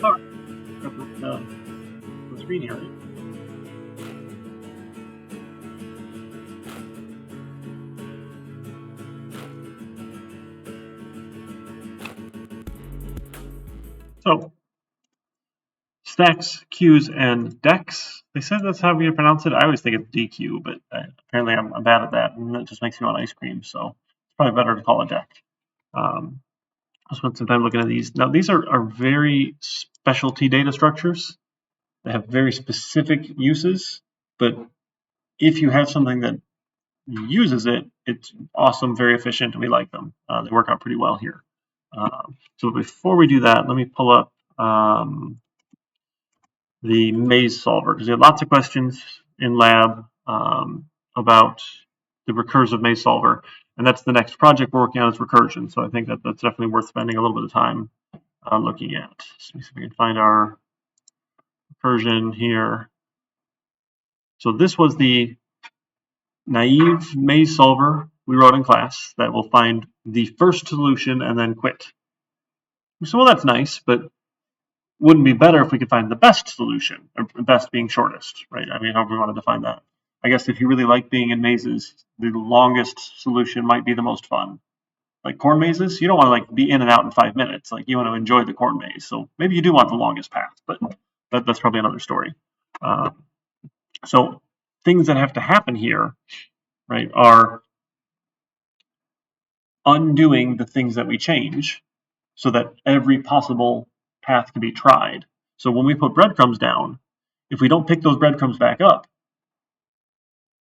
All right, got the screen here. So stacks, queues, and decks. They said that's how we pronounce it. I always think it's DQ, but apparently I'm bad at that, and it just makes me want ice cream. So it's probably better to call it deck. I spent some time looking at these. Now these are very specialty data structures. They have very specific uses, but if you have something that uses it, it's awesome, very efficient, and we like them. They work out pretty well here. So before we do that, let me pull up the maze solver, because we had lots of questions in lab about the recursive maze solver, and that's the next project we're working on is recursion. So I think that that's definitely worth spending a little bit of time looking at. So let me see if we can find our recursion here. So this was the naive maze solver we wrote in class that will find the first solution and then quit. So, well, that's nice, but wouldn't it be better if we could find the best solution, or best being shortest, right? I mean, however we want to define that. I guess if you really like being in mazes, the longest solution might be the most fun. Like corn mazes, you don't want to like be in and out in 5 minutes. Like you want to enjoy the corn maze. So maybe you do want the longest path, but that's probably another story. So things that have to happen here, right, are undoing the things that we change so that every possible path can be tried. So when we put breadcrumbs down, if we don't pick those breadcrumbs back up,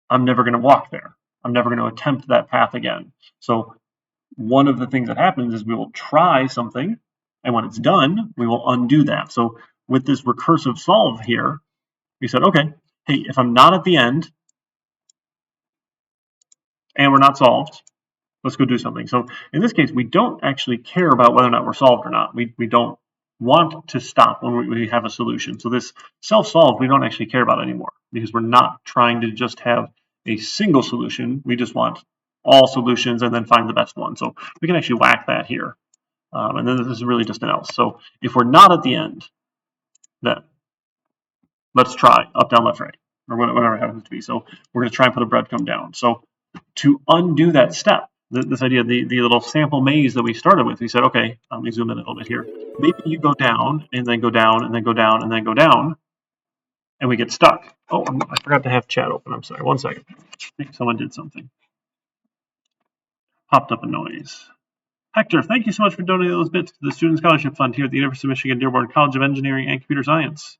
I'm never going to walk there. I'm never going to attempt that path again. So one of the things that happens is we will try something, and when it's done, we will undo that. So with this recursive solve here, we said, okay, hey, if I'm not at the end and we're not solved, let's go do something. So in this case, we don't actually care about whether or not we're solved or not. We don't want to stop when we have a solution. So this self-solve, we don't actually care about anymore because we're not trying to just have a single solution. We just want all solutions and then find the best one. So we can actually whack that here. And then this is really just an else. So if we're not at the end, then let's try up, down, left, right, or whatever it happens to be. So we're going to try and put a breadcrumb down. So to undo that step, this idea, the little sample maze that we started with, we said, okay, let me zoom in a little bit here. Maybe you go down and then go down and then go down and then go down, and we get stuck. Oh, I forgot to have chat open. I'm sorry. 1 second. I think someone did something. Popped up a noise. Hector, thank you so much for donating those bits to the Student Scholarship Fund here at the University of Michigan Dearborn College of Engineering and Computer Science.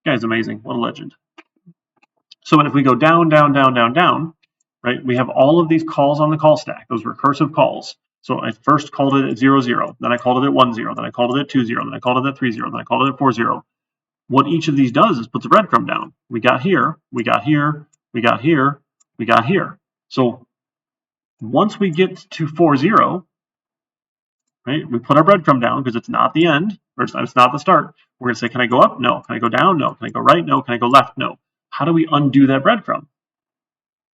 Guy's amazing. What a legend. So if we go down, down, down, down, down, right, we have all of these calls on the call stack, those recursive calls. So I first called it at 0, 0, then I called it at 1, 0, then I called it at 2, 0, then I called it at 3, 0, then I called it at 4, 0. What each of these does is puts a breadcrumb down. We got here, we got here, we got here, we got here. So once we get to 4, 0, right, we put our breadcrumb down because it's not the end, or it's not the start. We're going to say, can I go up? No. Can I go down? No. Can I go right? No. Can I go left? No. How do we undo that breadcrumb?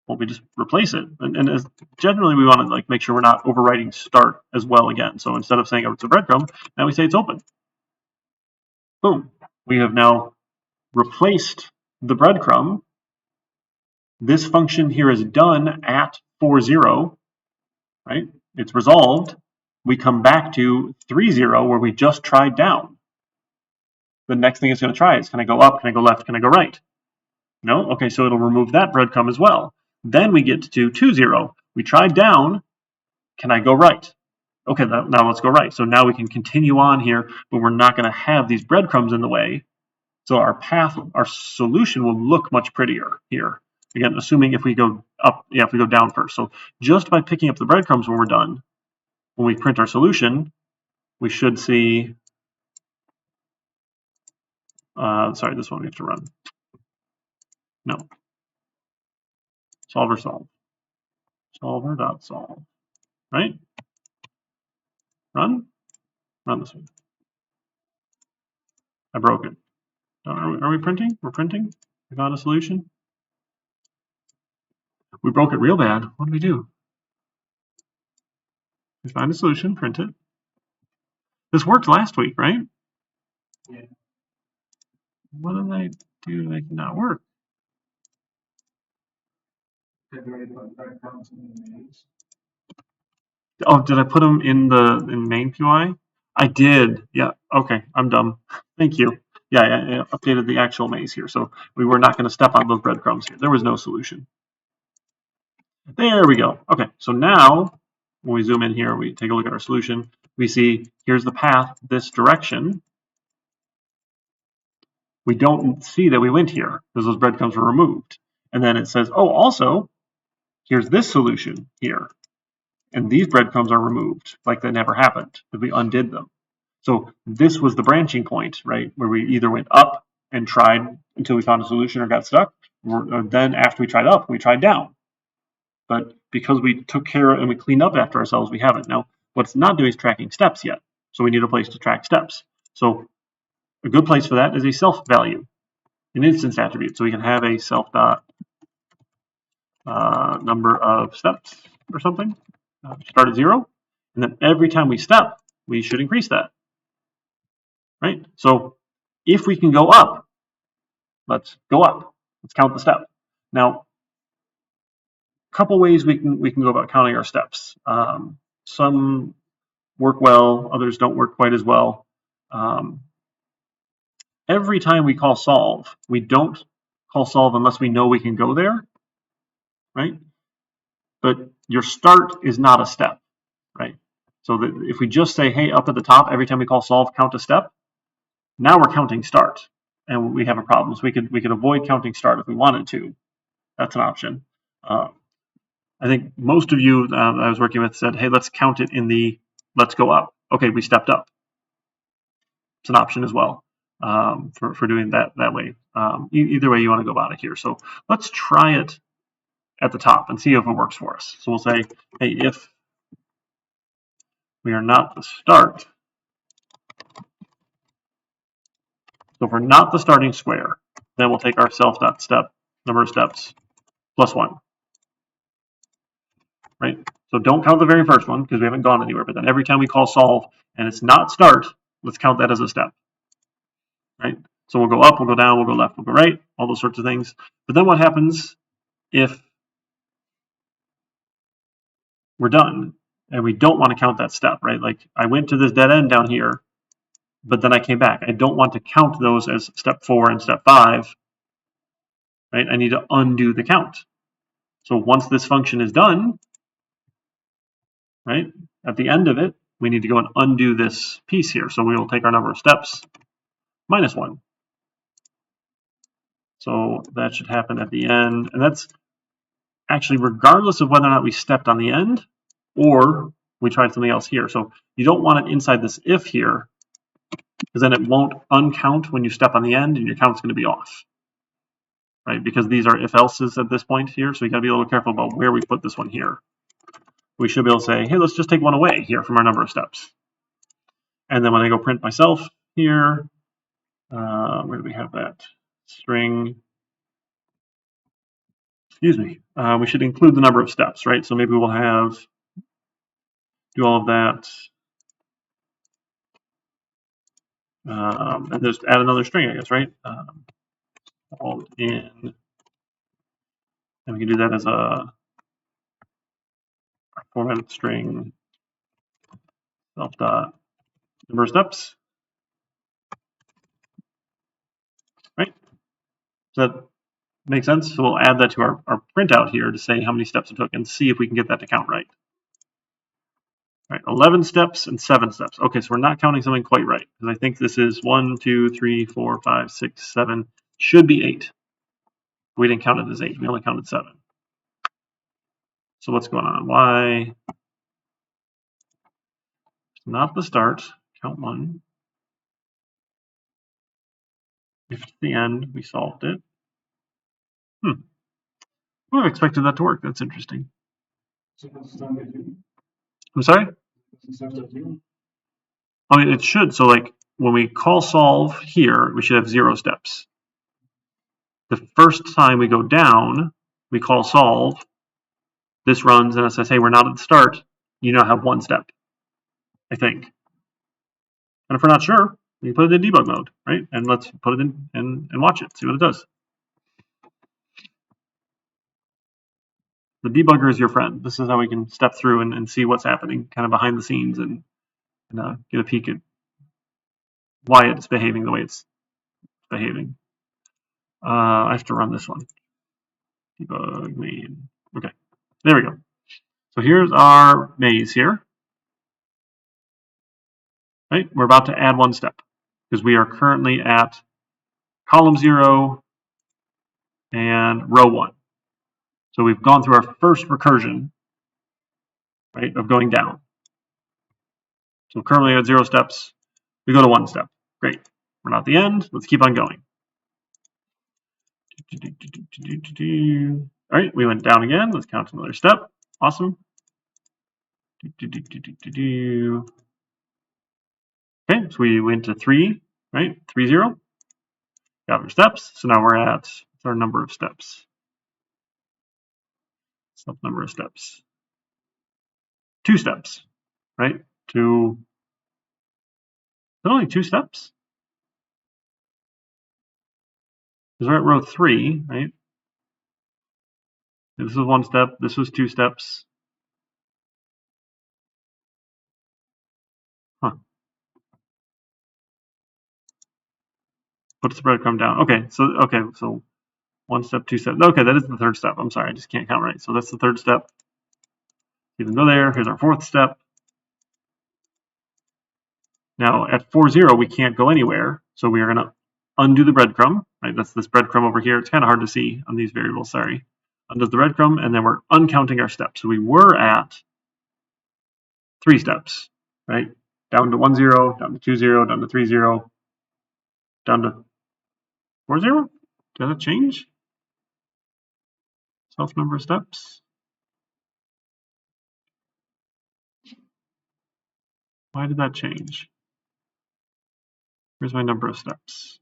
Well, we just replace it. And as generally, we want to like make sure we're not overwriting start as well again. So instead of saying, oh, it's a breadcrumb, now we say it's open. Boom. We have now replaced the breadcrumb. This function here is done at 4, 0, right? It's resolved. We come back to 3, 0, where we just tried down. The next thing it's going to try is, can I go up? Can I go left? Can I go right? No? Okay, so it'll remove that breadcrumb as well. Then we get to 2, 0. We tried down. Can I go right? Okay, now let's go right. So now we can continue on here, but we're not going to have these breadcrumbs in the way. So our path, our solution will look much prettier here. Again, assuming if we go up, if we go down first. So just by picking up the breadcrumbs when we're done, when we print our solution, we should see, sorry, this one we have to run. No. Solver solve. Solver.solve. Right? Run this one. I broke it. Are we printing? We're printing? We found a solution? We broke it real bad. What do we do? We find a solution, print it. This worked last week, right? What did I do to make it not work? Oh, did I put them in main PY? I did. Yeah. Okay. I'm dumb. Thank you. Yeah, I updated the actual maze here, so we were not going to step on those breadcrumbs here. There was no solution. There we go. Okay. So now, when we zoom in here, we take a look at our solution. We see here's the path this direction. We don't see that we went here because those breadcrumbs were removed. And then it says, oh, also, here's this solution here. And these breadcrumbs are removed, like that never happened, because we undid them. So this was the branching point, right, where we either went up and tried until we found a solution or got stuck, or then after we tried up, we tried down. But because we took care and we cleaned up after ourselves, we haven't. Now, what's not doing is tracking steps yet. So we need a place to track steps. So a good place for that is a self value, an instance attribute. So we can have a self dot number of steps or something, start at 0. And then every time we step, we should increase that, right? So if we can go up, let's go up. Let's count the step. Now, a couple ways we can go about counting our steps. Some work well, others don't work quite as well. Every time we call solve, we don't call solve unless we know we can go there, right? But your start is not a step, right? So that if we just say, hey, up at the top, every time we call solve, count a step, now we're counting start, and we have a problem. So we could avoid counting start if we wanted to. That's an option. I think most of you I was working with said, hey, let's count it in the let's go up. Okay, we stepped up. It's an option as well for doing that way. Either way you want to go about it here. So let's try it at the top and see if it works for us. So we'll say, hey, if we are not the start, so if we're not the starting square, then we'll take our self.step number of steps plus 1. Right? So don't count the very first one because we haven't gone anywhere. But then every time we call solve and it's not start, let's count that as a step. Right? So we'll go up, we'll go down, we'll go left, we'll go right, all those sorts of things. But then what happens if we're done and we don't want to count that step, right? Like I went to this dead end down here, but then I came back. I don't want to count those as step 4 and step 5, right? I need to undo the count. So once this function is done, right, at the end of it, we need to go and undo this piece here. So we will take our number of steps minus 1. So that should happen at the end. And that's actually regardless of whether or not we stepped on the end or we tried something else here. So you don't want it inside this if here, because then it won't uncount when you step on the end and your count's going to be off, right? Because these are if else's at this point here. So you got to be a little careful about where we put this one here. We should be able to say, hey, let's just take one away here from our number of steps. And then when I go print myself here, where do we have that? String. Excuse me. We should include the number of steps, right? So maybe we'll have, do all of that. And just add another string, I guess, right? All in. And we can do that as a formatted string self dot number of steps. Right? Does that make sense? So we'll add that to our printout here to say how many steps it took and see if we can get that to count right. All right, 11 steps and 7 steps. Okay, so we're not counting something quite right because I think this is 1, 2, 3, 4, 5, 6, 7. Should be 8. We didn't count it as 8. We only counted 7. So what's going on? Why? Not the start. Count 1. If it's the end, we solved it. I would have expected that to work. That's interesting. I'm sorry? I mean, it should. So like when we call solve here, we should have 0 steps. The first time we go down, we call solve. This runs and it says, hey, we're not at the start. You now have 1 step, I think. And if we're not sure, You put it in debug mode, right? And let's put it in and watch it, see what it does. The debugger is your friend. This is how we can step through and see what's happening kind of behind the scenes and get a peek at why it's behaving the way it's behaving. I have to run this one. Debug main. Okay, there we go. So here's our maze here. Right, we're about to add one step because we are currently at column 0 and row 1. So we've gone through our first recursion, right, of going down. So currently at 0 steps, we go to 1 step. Great. We're not at the end. Let's keep on going. All right, we went down again. Let's count another step. Awesome. Okay, so we went to 3, right? 3, 0. Got our steps. So now we're at our number of steps. Sub number of steps. 2 steps, right? Is it only 2 steps? Because we're at row 3, right? This was 1 step. This was 2 steps. Huh. Puts the breadcrumb down. Okay, so 1 step, 2 steps. Okay, that is the 3rd step. I'm sorry, I just can't count right. So that's the 3rd step. Even go there. Here's our 4th step. Now at 4, 0, we can't go anywhere. So we are going to undo the breadcrumb, right? That's this breadcrumb over here. It's kind of hard to see on these variables, sorry. Undoes the breadcrumb, and then we're uncounting our steps. So we were at 3 steps, right? Down to 1, 0, down to 2, 0, down to 3, 0, down to 4, 0. Did that change? Self number of steps. Why did that change? Here's my number of steps.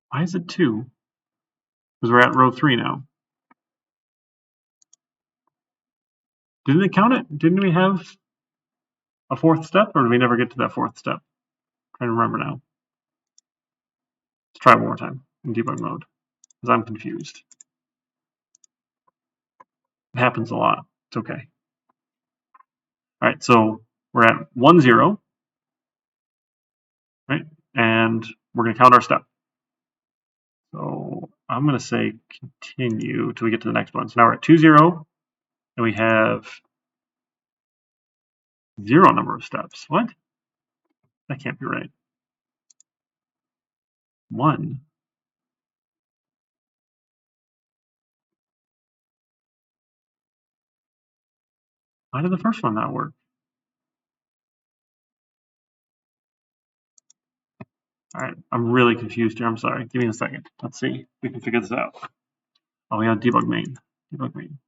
Why is it 2? Because we're at row 3 now. Didn't it count it? Didn't we have a 4th step, or did we never get to that 4th step? I'm trying to remember now. Let's try it one more time in debug mode, because I'm confused. It happens a lot. It's okay. All right, so we're at 1, 0, right? And we're going to count our step. So I'm going to say continue till we get to the next one. So now we're at 2, 0, and we have 0 number of steps. What? That can't be right. 1. Why did the first one not work? All right, I'm really confused here. I'm sorry. Give me a second. Let's see if we can figure this out. Oh, we have debug main. Debug main.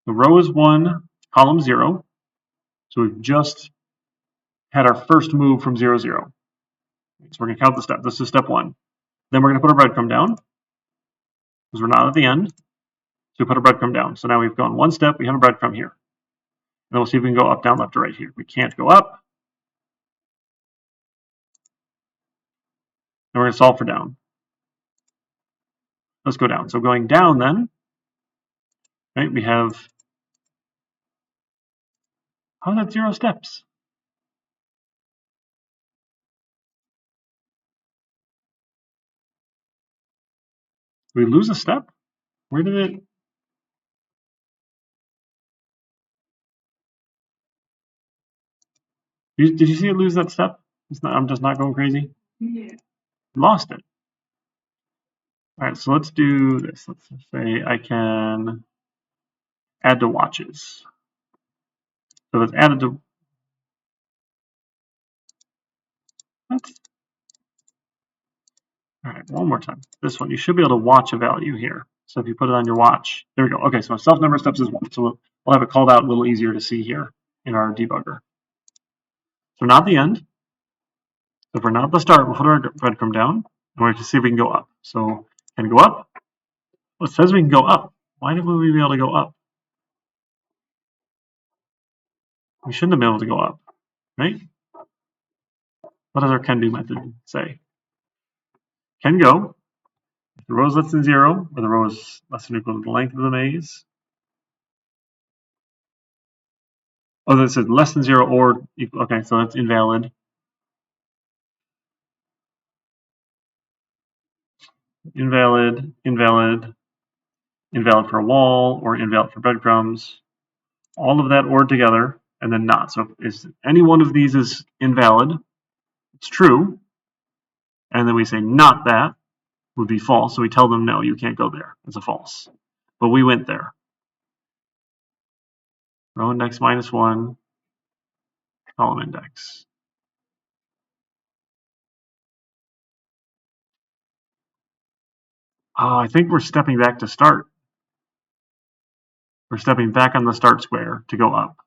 The row is 1, column 0. So we've just had our first move from 0, 0. So we're going to count the step. This is step 1. Then we're going to put our breadcrumb down because we're not at the end. So we put our breadcrumb down. So now we've gone 1 step. We have a breadcrumb here. And then we'll see if we can go up, down, left, or right here. We can't go up. And we're going to solve for down. Let's go down. So going down then, right, we have, how is that 0 steps? Did we lose a step? Where did it? Did you see it lose that step? I'm just not going crazy. Yeah. Lost it. All right, so let's do this. Let's say I can add to watches. So it's added to. What? All right, one more time. This one, you should be able to watch a value here. So if you put it on your watch, there we go. Okay, so self number of steps is 1. So we'll have it called out a little easier to see here in our debugger. So not the end. So if we're not at the start, we'll put our breadcrumb down, and we're going to see if we can go up. So can it go up? Well, it says we can go up. Why didn't we be able to go up? We shouldn't have been able to go up, right? What does our can do method say? Can go if the row is less than 0, or the row is less than or equal to the length of the maze. Oh, that says less than 0 or equal. Okay, so that's invalid. Invalid, invalid, invalid for a wall, or invalid for breadcrumbs. All of that or together, and then not. So if any one of these is invalid, it's true. And then we say not that would be false. So we tell them, no, you can't go there. It's a false. But we went there. Row index -1, column index. Oh, I think we're stepping back to start. We're stepping back on the start square to go up,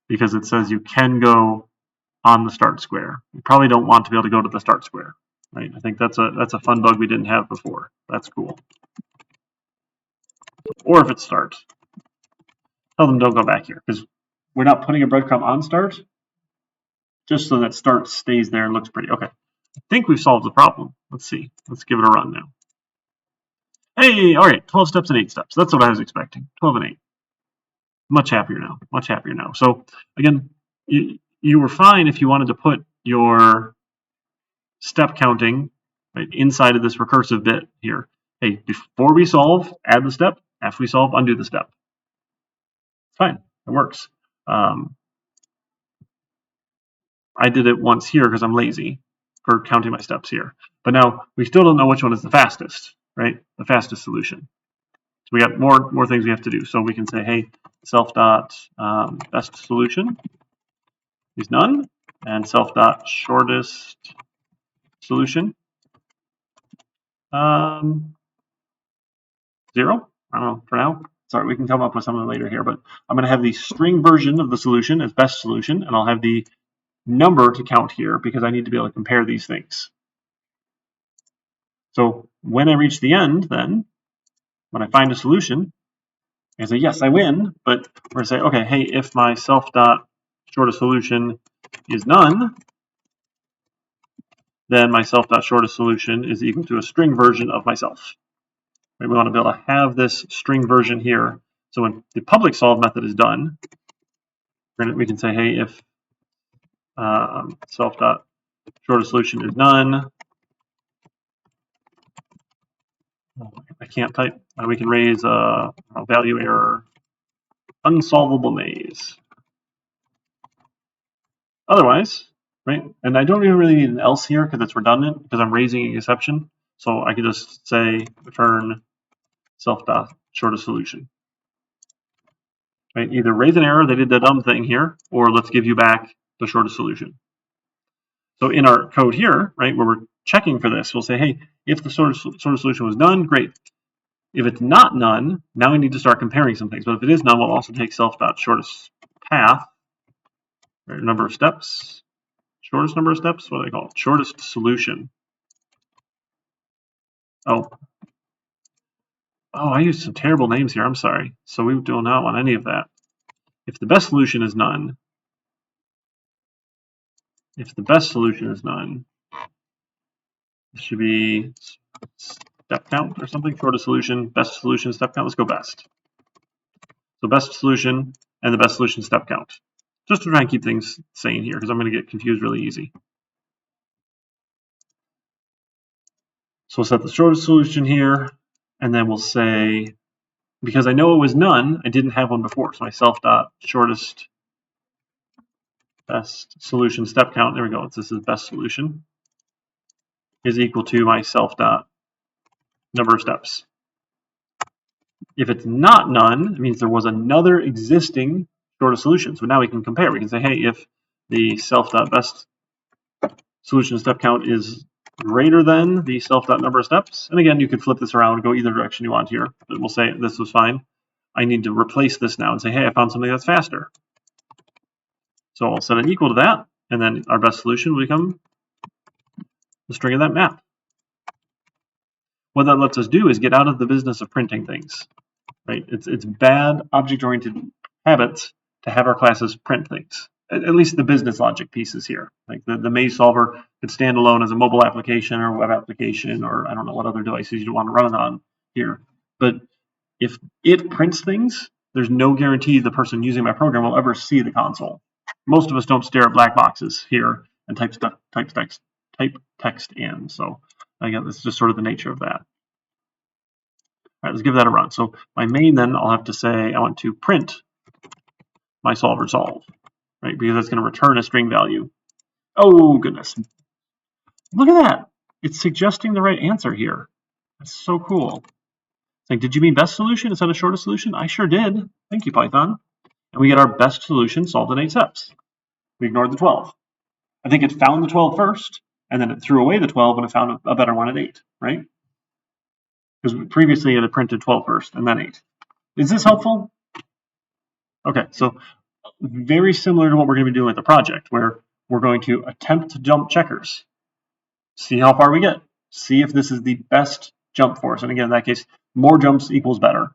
because it says you can go on the start square. You probably don't want to be able to go to the start square, right? I think that's a fun bug we didn't have before. That's cool. Or if it's start, tell them don't go back here, because we're not putting a breadcrumb on start, just so that start stays there and looks pretty. Okay, I think we've solved the problem. Let's see. Let's give it a run now. Hey, all right, 12 steps and 8 steps. That's what I was expecting. 12 and 8. Much happier now. Much happier now. So again, you were fine if you wanted to put your step counting right inside of this recursive bit here. Hey, before we solve, add the step. After we solve, undo the step. It's fine. It works. I did it once here because I'm lazy for counting my steps here. But now we still don't know which one is the fastest, right? The fastest solution. So we got more things we have to do. So we can say, hey, self dot best solution is none, and self dot shortest solution 0. I don't know for now. Sorry, we can come up with something later here, but I'm going to have the string version of the solution as best solution, and I'll have the number to count here because I need to be able to compare these things. So when I reach the end, then when I find a solution, I say, yes, I win, but we're going to say, okay, hey, if my self dot shortest solution is none, then my self dot shortest solution is equal to a string version of myself. Right? We want to be able to have this string version here. So when the public solve method is done, we can say, hey, if self dot shortest solution is none, I can't type. We can raise a value error, unsolvable maze. Otherwise, right? And I don't even really need an else here because it's redundant because I'm raising an exception. So I can just say return self dot shortest solution. Right? Either raise an error, they did the dumb thing here, or let's give you back the shortest solution. So in our code here, right, where we're checking for this, we'll say, hey, if the shortest solution was none, great. If it's not none, now we need to start comparing some things. But if it is none, we'll also take self dot shortest path, right, number of steps, shortest number of steps, what do they call it? Shortest solution. Oh, I used some terrible names here. I'm sorry. So we do not want any of that. If the best solution is none, it should be step count or something. Shortest solution, best solution, step count. Let's go best. So best solution and the best solution step count. Just to try and keep things sane here because I'm going to get confused really easy. So we'll set the shortest solution here, and then we'll say, because I know it was none, I didn't have one before. So my self dot shortest best solution step count, there we go, this is best solution, is equal to my self dot number of steps. If it's not none, it means there was another existing shortest solution. So now we can compare. We can say, hey, if the self dot best solution step count is greater than the self dot number of steps, and again, you could flip this around and go either direction you want here, but we'll say this was fine. I need to replace this now and say, hey, I found something that's faster. So I'll set it equal to that, and then our best solution will become the string of that map. What that lets us do is get out of the business of printing things, right? It's bad object-oriented habits to have our classes print things. At least the business logic pieces here. Like the maze solver could stand alone as a mobile application or web application, or I don't know what other devices you want to run it on here. But if it prints things, there's no guarantee the person using my program will ever see the console. Most of us don't stare at black boxes here and type text in. So again, this is just sort of the nature of that. All right, let's give that a run. So my main, then I'll have to say I want to print my solve resolve, right? Because that's going to return a string value. Oh goodness, look at that! It's suggesting the right answer here. That's so cool. It's like, did you mean best solution instead of shortest solution? I sure did. Thank you, Python. And we get our best solution solved in 8 steps. We ignored the 12. I think it found the 12 first, and then it threw away the 12 and it found a better one at 8, right? Because previously it had printed 12 first and then 8. Is this helpful? Okay, so very similar to what we're going to be doing with the project, where we're going to attempt to jump checkers, see how far we get, see if this is the best jump for us. And again, in that case, more jumps equals better,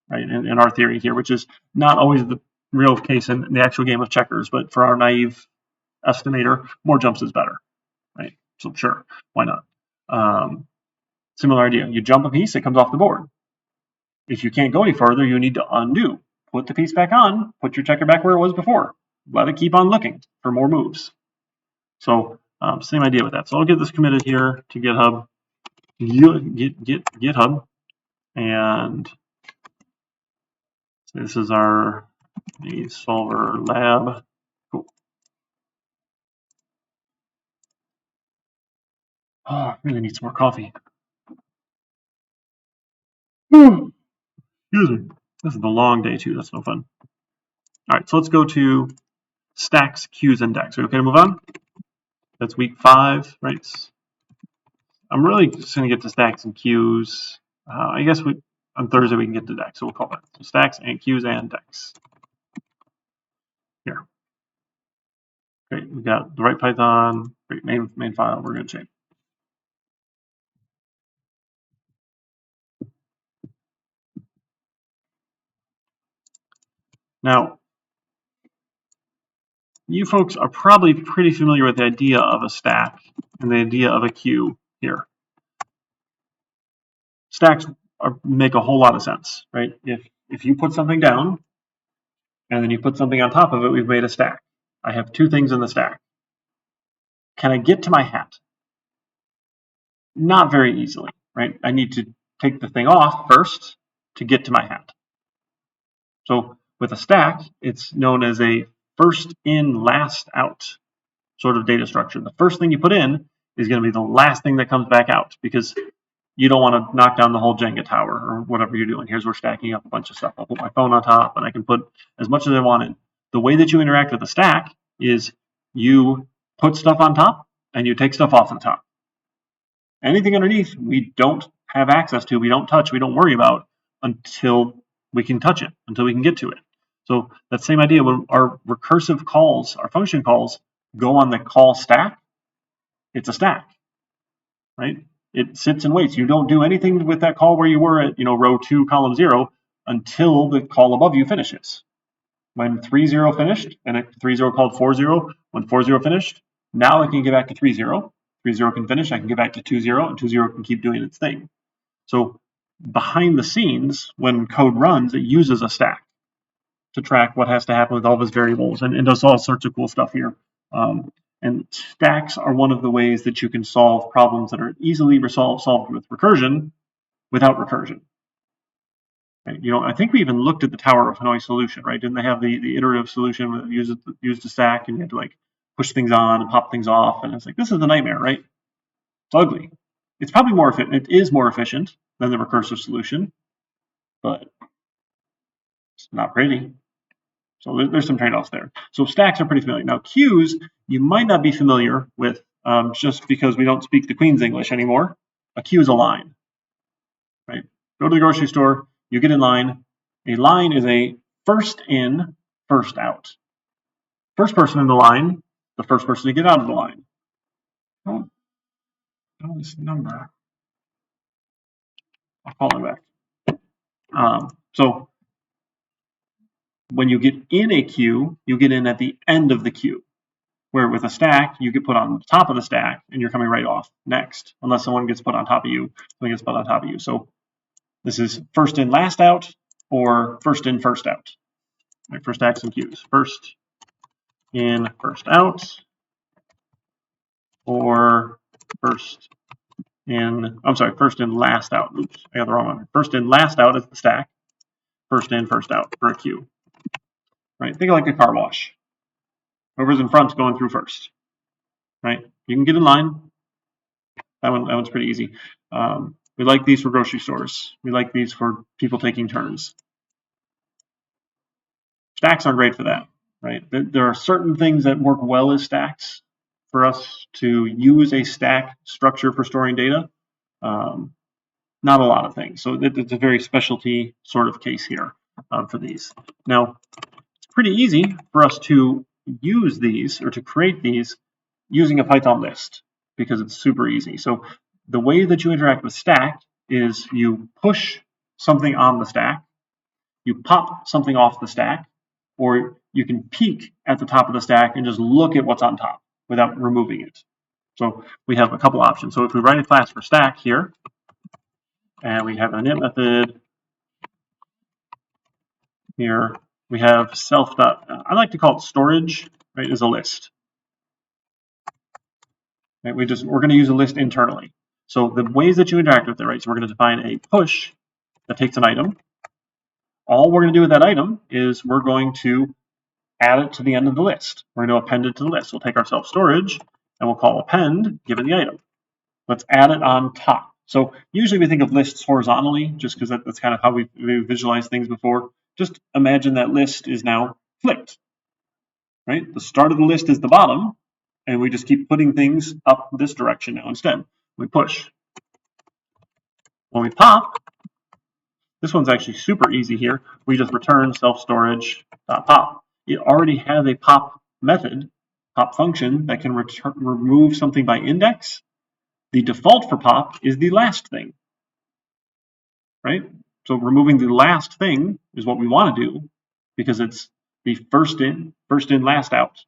right? In our theory here, which is not always the real case in the actual game of checkers, but for our naive estimator, more jumps is better, right? So sure, why not? Similar idea. You jump a piece, it comes off the board. If you can't go any further, you need to undo. Put the piece back on, put your checker back where it was before. Let it keep on looking for more moves. So same idea with that. So I'll get this committed here to GitHub, GitHub, and this is our maze solver lab. Cool. Oh, I really need some more coffee. Excuse me. This is the long day too. That's no fun. All right, so let's go to stacks, queues, and decks. Are we okay to move on? That's week 5, right? I'm really just going to get to stacks and queues. I guess on Thursday we can get to decks, so we'll call that. So stacks and queues and decks. Here. Great, we got the right Python, great main file, we're in good shape. Now, you folks are probably pretty familiar with the idea of a stack and the idea of a queue here. Stacks make a whole lot of sense, right? If you put something down and then you put something on top of it, we've made a stack. I have 2 things in the stack. Can I get to my hat? Not very easily, right? I need to take the thing off first to get to my hat. So with a stack, it's known as a first in, last out sort of data structure. The first thing you put in is going to be the last thing that comes back out, because you don't want to knock down the whole Jenga tower or whatever you're doing. Here's where stacking up a bunch of stuff. I'll put my phone on top and I can put as much as I want in. The way that you interact with the stack is you put stuff on top and you take stuff off the top. Anything underneath, we don't have access to, we don't touch, we don't worry about until we can touch it, until we can get to it. So that same idea, when our recursive calls, our function calls, go on the call stack, it's a stack, right? It sits and waits. You don't do anything with that call where you were at, row 2, column 0, until the call above you finishes. When 3.0 finished, and 3.0 called 4.0, when 4.0 finished, now I can get back to 3.0. 3.0 can finish, I can get back to 2.0, and 2.0 can keep doing its thing. So behind the scenes, when code runs, it uses a stack to track what has to happen with all of its variables, and does all sorts of cool stuff here. And stacks are one of the ways that you can solve problems that are easily solved with recursion without recursion. Right? I think we even looked at the Tower of Hanoi solution, right? Didn't they have the iterative solution that used a stack, and you had to like push things on and pop things off, and it's like, this is a nightmare, right? It's ugly. It's probably more efficient. It is more efficient than the recursive solution, but it's not pretty. So there's some trade-offs there. So stacks are pretty familiar. Now queues, you might not be familiar with, just because we don't speak the Queen's English anymore. A queue is a line, right? Go to the grocery store, you get in line. A line is a first in, first out. First person in the line, the first person to get out of the line. Oh, this number. I'll call it back. So when you get in a queue, you get in at the end of the queue. Where with a stack, you get put on the top of the stack and you're coming right off next, unless someone gets put on top of you, someone gets put on top of you. So this is first in, last out, or first in, first out. Right, for stacks and queues. First in, first out, or first in, I'm sorry, first in, last out. Oops, I got the wrong one. First in, last out is the stack. First in, first out for a queue. Right, think of like a car wash. Whoever's in front going through first. Right, you can get in line. That one's pretty easy. We like these for grocery stores. We like these for people taking turns. Stacks aren't great for that, right? There are certain things that work well as stacks for us to use a stack structure for storing data. Not a lot of things. So it's a very specialty sort of case here for these. Now, it's pretty easy for us to use these or to create these using a Python list because it's super easy. So the way that you interact with stack is you push something on the stack, you pop something off the stack, or you can peek at the top of the stack and just look at what's on top without removing it. So we have a couple options. So if we write a class for stack here, and we have an init method here, we have self. I like to call it storage, right, is a list. Right, we're going to use a list internally. So the ways that you interact with it, right? So we're going to define a push that takes an item. All we're going to do with that item is we're going to add it to the end of the list. We're going to append it to the list. We'll take our self-storage and we'll call append given the item. Let's add it on top. So usually we think of lists horizontally just because that's kind of how we visualized things before. Just imagine that list is now flipped, right? The start of the list is the bottom, and we just keep putting things up this direction now instead. We push. When we pop, this one's actually super easy here. We just return self-storage.pop. It already has a pop method, pop function that can remove something by index. The default for pop is the last thing, right? So removing the last thing is what we want to do because it's the first in, last out,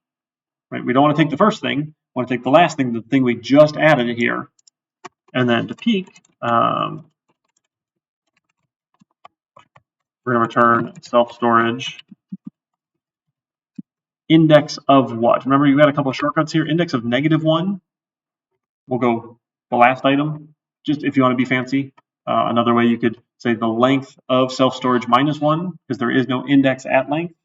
right? We don't want to take the first thing. We want to take the last thing, the thing we just added here. And then to peek, we're going to return self-storage index of what? Remember, you've got a couple of shortcuts here. Index of -1. We'll go the last item, just if you want to be fancy. Another way you could say the length of self-storage -1, because there is no index at length,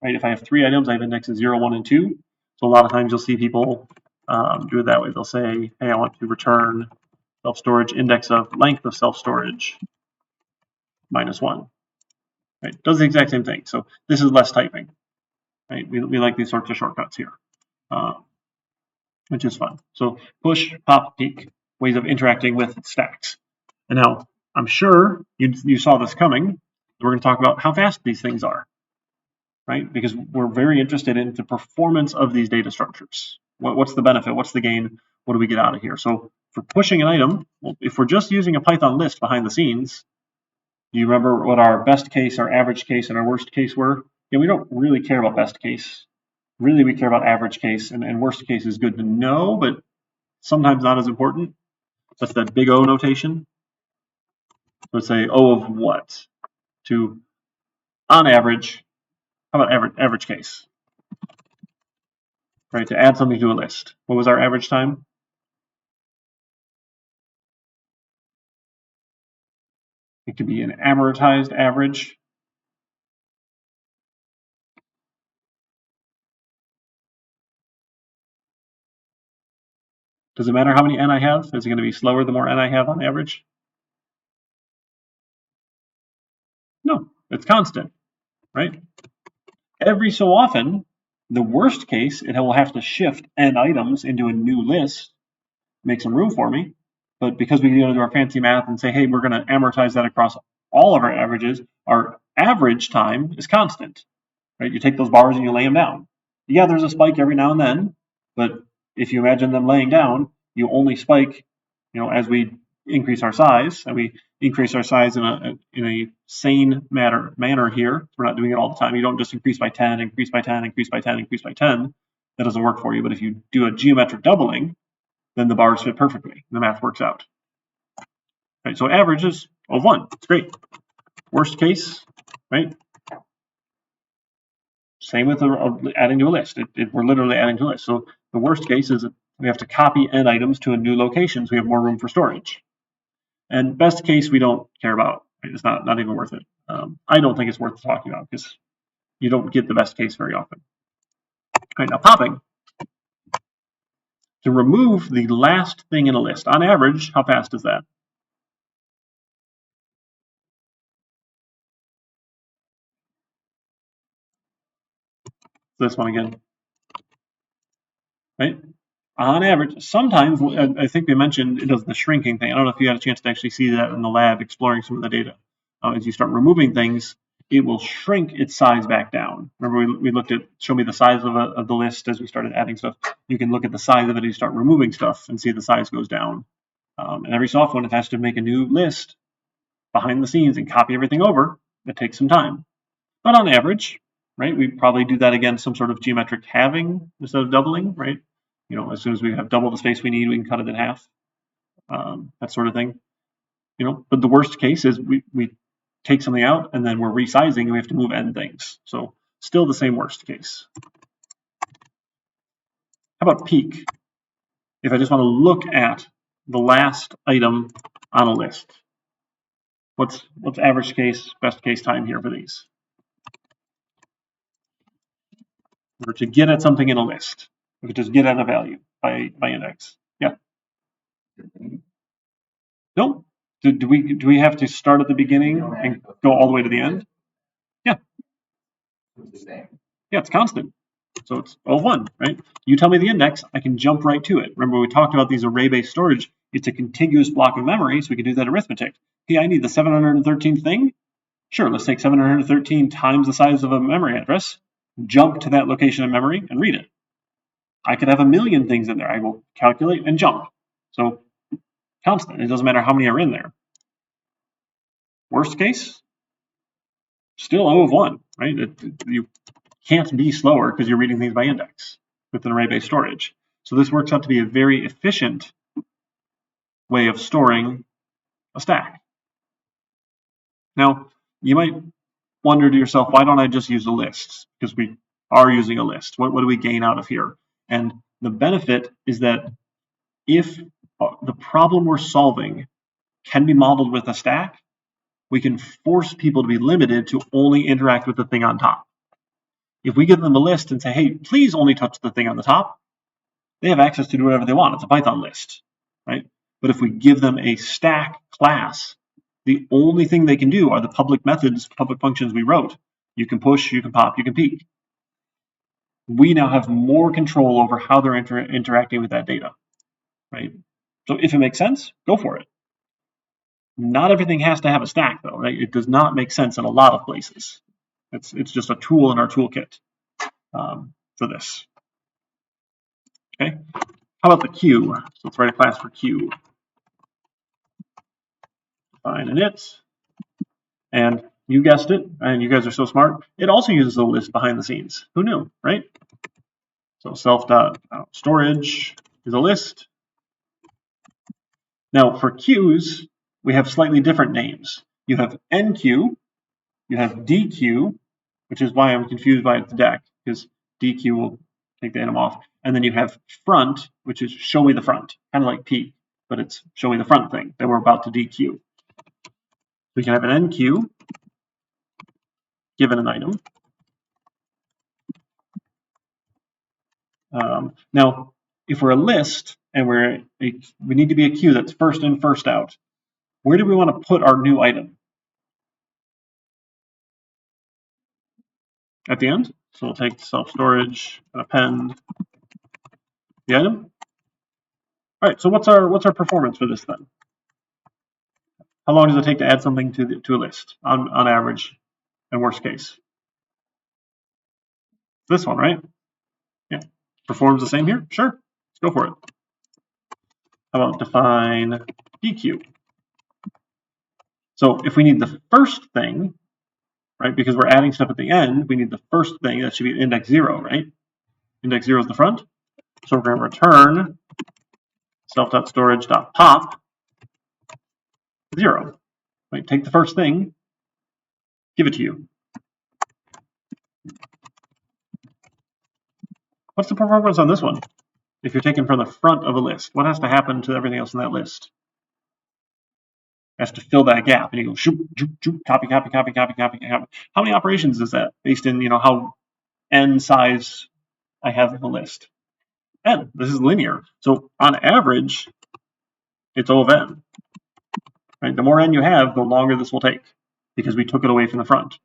right? If I have 3 items, I have indexes 0, 1, and 2. So a lot of times you'll see people do it that way. They'll say, hey, I want to return self-storage index of length of self-storage -1. Right? Does the exact same thing. So this is less typing. Right? We like these sorts of shortcuts here, which is fun. So push, pop, peek, ways of interacting with stacks. And now I'm sure you saw this coming. We're going to talk about how fast these things are, right? Because we're very interested in the performance of these data structures. What's the benefit? What's the gain? What do we get out of here? So for pushing an item, well, if we're just using a Python list behind the scenes, do you remember what our best case, our average case, and our worst case were? Yeah, we don't really care about best case. Really, we care about average case, and worst case is good to know, but sometimes not as important. That's that big O notation. Let's say O of what? To on average, how about average case? Right, to add something to a list. What was our average time? It could be an amortized average. Does it matter how many n I have? Is it going to be slower the more n I have on average? No, it's constant, right? Every so often, the worst case, it will have to shift n items into a new list, make some room for me. But because we do our fancy math and say, hey, we're going to amortize that across all of our averages, our average time is constant, right? You take those bars and you lay them down. Yeah, there's a spike every now and then, but if you imagine them laying down, you only spike, as we increase our size, and we increase our size in a sane manner here. We're not doing it all the time. You don't just increase by 10, increase by 10, increase by 10, increase by 10. That doesn't work for you. But if you do a geometric doubling, then the bars fit perfectly. The math works out. Right, so average is 1. It's great. Worst case, right? Same with adding to a list. We're literally adding to a list. So the worst case is we have to copy n items to a new location so we have more room for storage. And best case, we don't care about. Right? It's not even worth it. I don't think it's worth talking about because you don't get the best case very often. All right, now popping. To remove the last thing in a list, on average, how fast is that? This one again, right? On average, sometimes, I think we mentioned it does the shrinking thing. I don't know if you had a chance to actually see that in the lab exploring some of the data. As you start removing things, it will shrink its size back down. Remember, we looked at, show me the size of the list as we started adding stuff. You can look at the size of it as you start removing stuff and see the size goes down. And every so often, it has to make a new list behind the scenes and copy everything over. It takes some time. But on average, right, we probably do that again, some sort of geometric halving instead of doubling, right? As soon as we have double the space we need, we can cut it in half, that sort of thing. But the worst case is we take something out and then we're resizing and we have to move n things. So still the same worst case. How about peak? If I just want to look at the last item on a list, what's average case, best case time here for these? Or to get at something in a list, we could just get at a value by index. Yeah. No. Do we have to start at the beginning and go all the way to the end? Yeah. Yeah, it's constant. So it's 1, right? You tell me the index, I can jump right to it. Remember, we talked about these array-based storage. It's a contiguous block of memory, so we can do that arithmetic. Hey, I need the 713th thing. Sure, let's take 713 times the size of a memory address, jump to that location of memory, and read it. I could have a million things in there. I will calculate and jump. So constant. It doesn't matter how many are in there. Worst case, still O of 1, right? You can't be slower because you're reading things by index with an array-based storage. So this works out to be a very efficient way of storing a stack. Now, you might wonder to yourself, why don't I just use a list? Because we are using a list. What do we gain out of here? And the benefit is that if the problem we're solving can be modeled with a stack, we can force people to be limited to only interact with the thing on top. If we give them a list and say, hey, please only touch the thing on the top, they have access to do whatever they want. It's a Python list, right? But if we give them a stack class, the only thing they can do are the public methods, public functions we wrote. You can push, you can pop, you can peek. We now have more control over how they're interacting with that data, right? So if it makes sense, go for it. Not everything has to have a stack, though, right? It does not make sense in a lot of places. It's just a tool in our toolkit for this. Okay. How about the queue? So let's write a class for queue. Define init. And you guessed it, and you guys are so smart, it also uses a list behind the scenes. Who knew, right? So self.storage is a list. Now for queues, we have slightly different names. You have enqueue, you have dequeue, which is why I'm confused by the deck, because dequeue will take the item off. And then you have front, which is show me the front, kind of like peek, but it's show me the front thing that we're about to dequeue. We can have an enqueue given an item. Now, if we're a list and we need to be a queue that's first in, first out, where do we want to put our new item? At the end. So we'll take self-storage and append the item. All right, so what's our performance for this then? How long does it take to add something to a list on average and worst case? This one, right? Yeah. Performs the same here? Sure. Let's go for it. How about define dequeue? So if we need the first thing, right, because we're adding stuff at the end, we need the first thing. That should be index 0, right? Index 0 is the front. So we're going to return self.storage.pop 0. Right? Take the first thing, give it to you. What's the performance on this one? If you're taken from the front of a list, what has to happen to everything else in that list? It has to fill that gap, and you go shoot, shoot, shoot, copy, copy, copy, copy, copy, copy. How many operations is that based in how n size I have in the list? N. This is linear, so on average, it's O of n. Right? The more n you have, the longer this will take because we took it away from the front.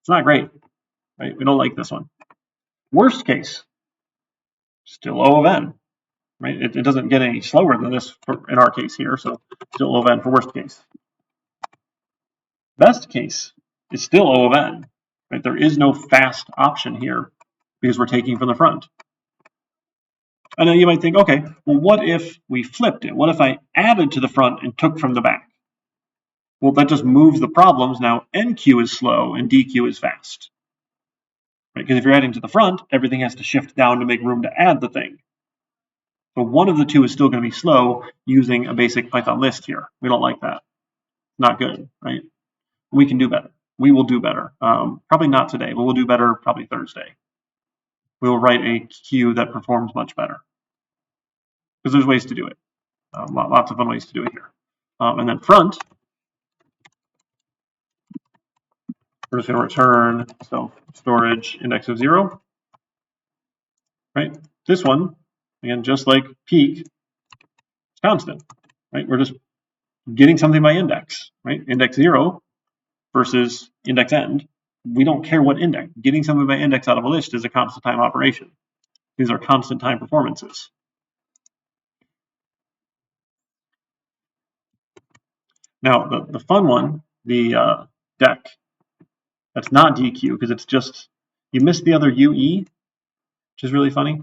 It's not great, right? We don't like this one. Worst case, still O of n. Right? It doesn't get any slower than this in our case here, so still O of n for worst case. Best case is still O of n. Right? There is no fast option here because we're taking from the front. And then you might think, okay, well, what if we flipped it? What if I added to the front and took from the back? Well, that just moves the problems. Now NQ is slow and DQ is fast. Right? Because if you're adding to the front, everything has to shift down to make room to add the thing. So one of the two is still going to be slow using a basic Python list here. We don't like that. Not good, right? We can do better. We will do better. Probably not today, but we'll do better probably Thursday. We will write a queue that performs much better. Because there's ways to do it. Lots of fun ways to do it here. And then front, we're just going to return self-storage index of 0. Right? This one, again, just like peak, it's constant. Right? We're just getting something by index. Right? Index 0 versus index end. We don't care what index. Getting something by index out of a list is a constant time operation. These are constant time performances. Now, the fun one, the deck, that's not DQ because it's just, you missed the other UE, which is really funny.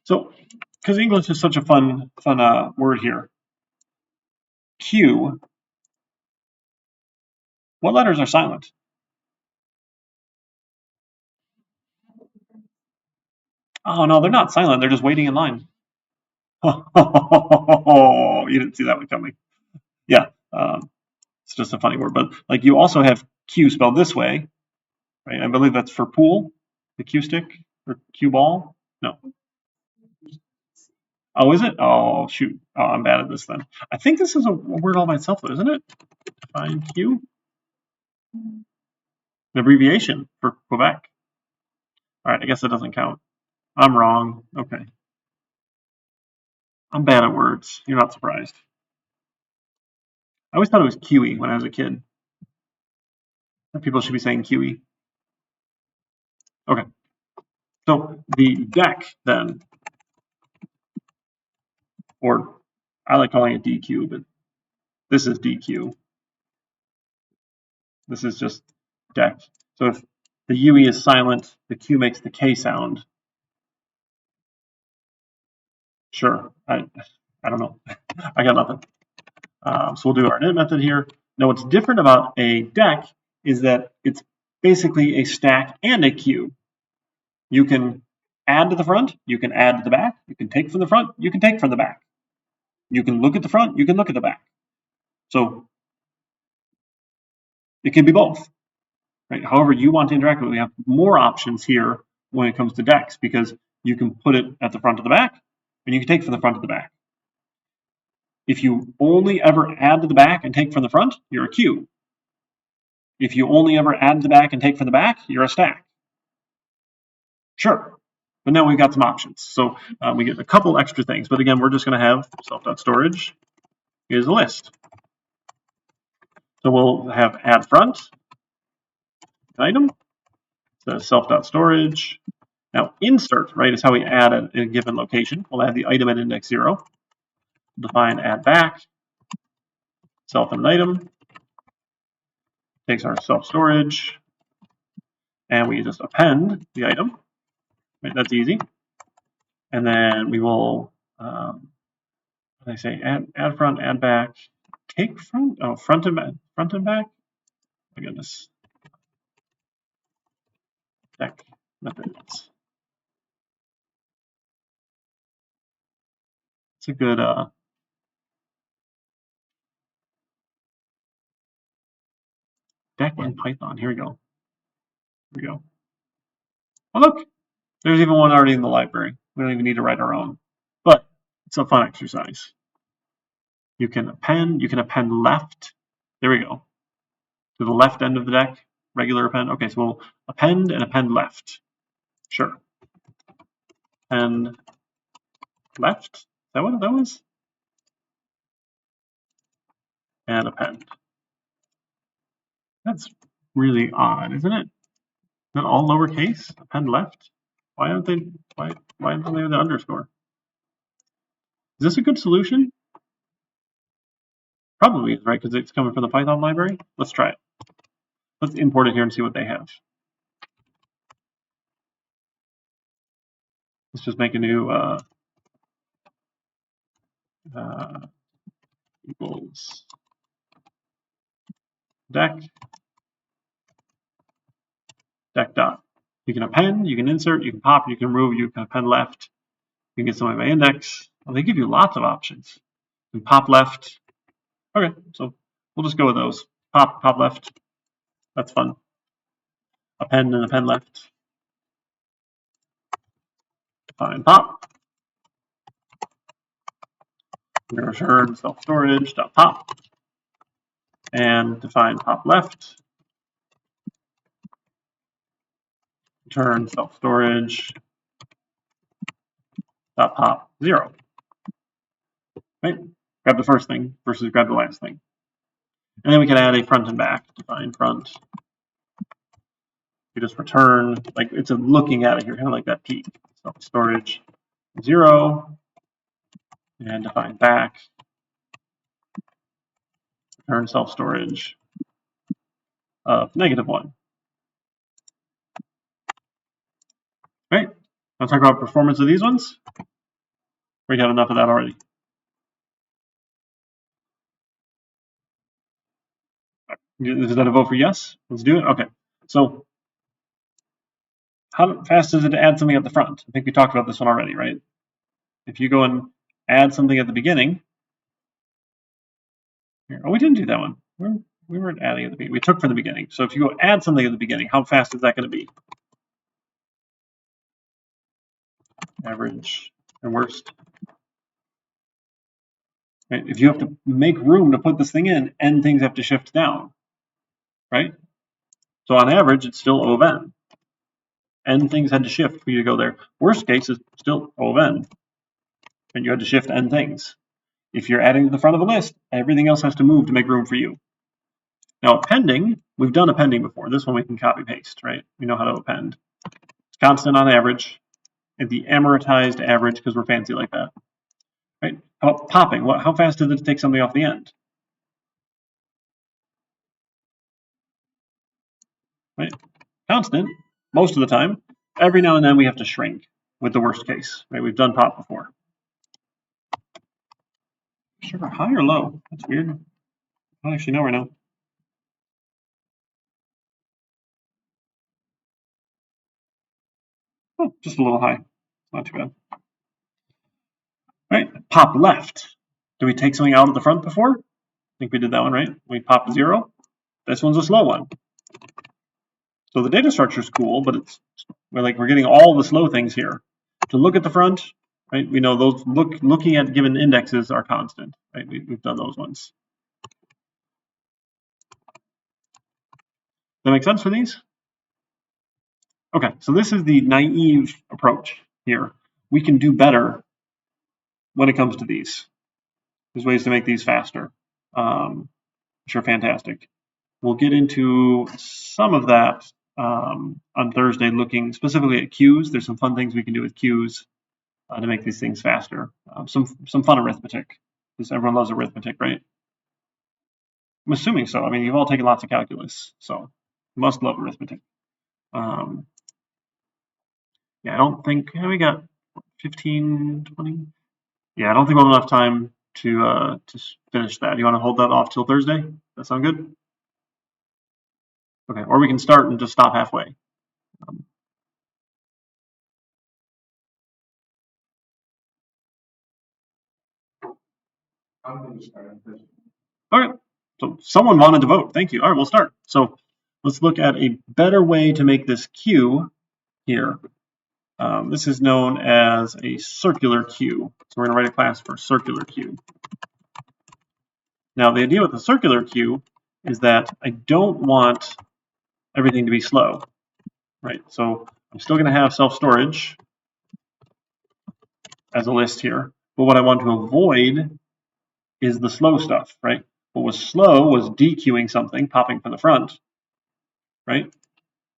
So, because English is such a fun word here. Q, what letters are silent? Oh, no, they're not silent. They're just waiting in line. Oh, you didn't see that one coming. Yeah, it's just a funny word. But like you also have Q spelled this way, right? I believe that's for pool, the Q stick or Q ball. No. Oh, is it? Oh, shoot. Oh, I'm bad at this then. I think this is a word all by itself, though, isn't it? Define Q. An abbreviation for Quebec. All right, I guess that doesn't count. I'm wrong. Okay. I'm bad at words. You're not surprised. I always thought it was QE when I was a kid. People should be saying QE. Okay. So the deck then, or I like calling it DQ, but this is DQ. This is just deck. So if the UE is silent, the Q makes the K sound. Sure. I don't know. I got nothing. So we'll do our init method here. Now what's different about a deck is that it's basically a stack and a queue. You can add to the front, you can add to the back, you can take from the front, you can take from the back. You can look at the front, you can look at the back. So it can be both. Right? However you want to interact with it, we have more options here when it comes to decks because you can put it at the front of the back and you can take from the front of the back. If you only ever add to the back and take from the front, you're a queue. If you only ever add to the back and take from the back, you're a stack. Sure. But now we've got some options. So we get a couple extra things. But again, we're just going to have self.storage is a list. So we'll have add front item. So self.storage. Now insert, right, is how we add at a given location. We'll add the item at index 0. Define add back. Self and an item. Takes our self-storage. And we just append the item. Right, that's easy. And then we will, I say add front, add back, Take front, oh, front and back, front and back. My goodness. Deck methods. It's a good deck in Python. Here we go. Here we go. Oh look, there's even one already in the library. We don't even need to write our own, but it's a fun exercise. You can append left. There we go. To the left end of the deck, regular append. Okay, so we'll append and append left. Sure. And left. Is that what that was? And append. That's really odd, isn't it? Is that all lowercase? Append left? Why aren't they? Why don't they have the underscore? Is this a good solution? Probably is, right? Because it's coming from the Python library. Let's try it. Let's import it here and see what they have. Let's just make a new equals deck dot. You can append, you can insert, you can pop, you can remove, you can append left. You can get something by index. Well, they give you lots of options. You can pop left. Okay, so we'll just go with those. Pop left. That's fun. Append and append left. Define pop. Return self-storage dot pop. And define pop left. Return self-storage dot pop 0. Right? Grab the first thing versus grab the last thing. And then we can add a front and back. Define front. You just return, like it's a looking at it here, kind of like that peak. Self-storage 0. And define back. Return self-storage of -1. Right? I'll talk about performance of these ones. We got enough of that already. Is that a vote for yes? Let's do it. Okay. So how fast is it to add something at the front? I think we talked about this one already, right? If you go and add something at the beginning. Here, oh, we didn't do that one. We weren't adding at the beginning. We took from the beginning. So if you go add something at the beginning, how fast is that going to be? Average and worst. Right? If you have to make room to put this thing in, n things have to shift down, right? So on average, it's still O of n. N things had to shift for you to go there. Worst case is still O of n, and you had to shift n things. If you're adding to the front of a list, everything else has to move to make room for you. Now appending, we've done appending before. This one we can copy paste, right? We know how to append. It's constant on average, and the amortized average because we're fancy like that, right? How about popping? How fast does it take something off the end? Right? Constant most of the time. Every now and then we have to shrink with the worst case, right? We've done pop before. Sugar high or low? That's weird. I don't actually know right now. Oh, just a little high. Not too bad. Right, pop left. Do we take something out of the front before? I think we did that one, right? We popped 0. This one's a slow one. So the data structure is cool, but we're getting all the slow things here. To look at the front, right? We know those looking at given indexes are constant, right? We've done those ones. Does that make sense for these? Okay, so this is the naive approach here. We can do better when it comes to these. There's ways to make these faster, which are fantastic. We'll get into some of that on Thursday, looking specifically at queues. There's some fun things we can do with queues to make these things faster. Some fun arithmetic, because everyone loves arithmetic, right? I'm assuming so. I mean, you've all taken lots of calculus, so you must love arithmetic. Yeah, I don't think we got 15, 20. Yeah, I don't think we'll have enough time to finish that? You want to hold that off till Thursday? That sound good? Okay, or we can start and just stop halfway. Okay, so someone wanted to vote. Thank you. All right, we'll start. So let's look at a better way to make this queue here. This is known as a circular queue. So we're going to write a class for circular queue. Now, the idea with the circular queue is that I don't want everything to be slow, right? So I'm still going to have self-storage as a list here, but what I want to avoid is the slow stuff, right? What was slow was dequeuing something, popping from the front, right?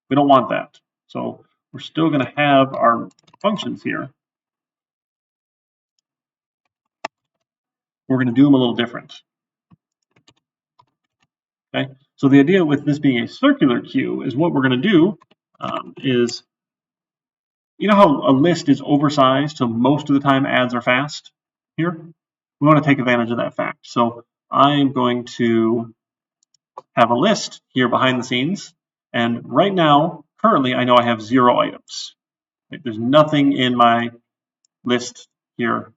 We don't want that. So we're still going to have our functions here. We're going to do them a little different. Okay, so the idea with this being a circular queue is what we're going to do is, you know how a list is oversized, so most of the time adds are fast here? We want to take advantage of that fact. So I'm going to have a list here behind the scenes, and right now, currently, I know I have 0 items. Right? There's nothing in my list here,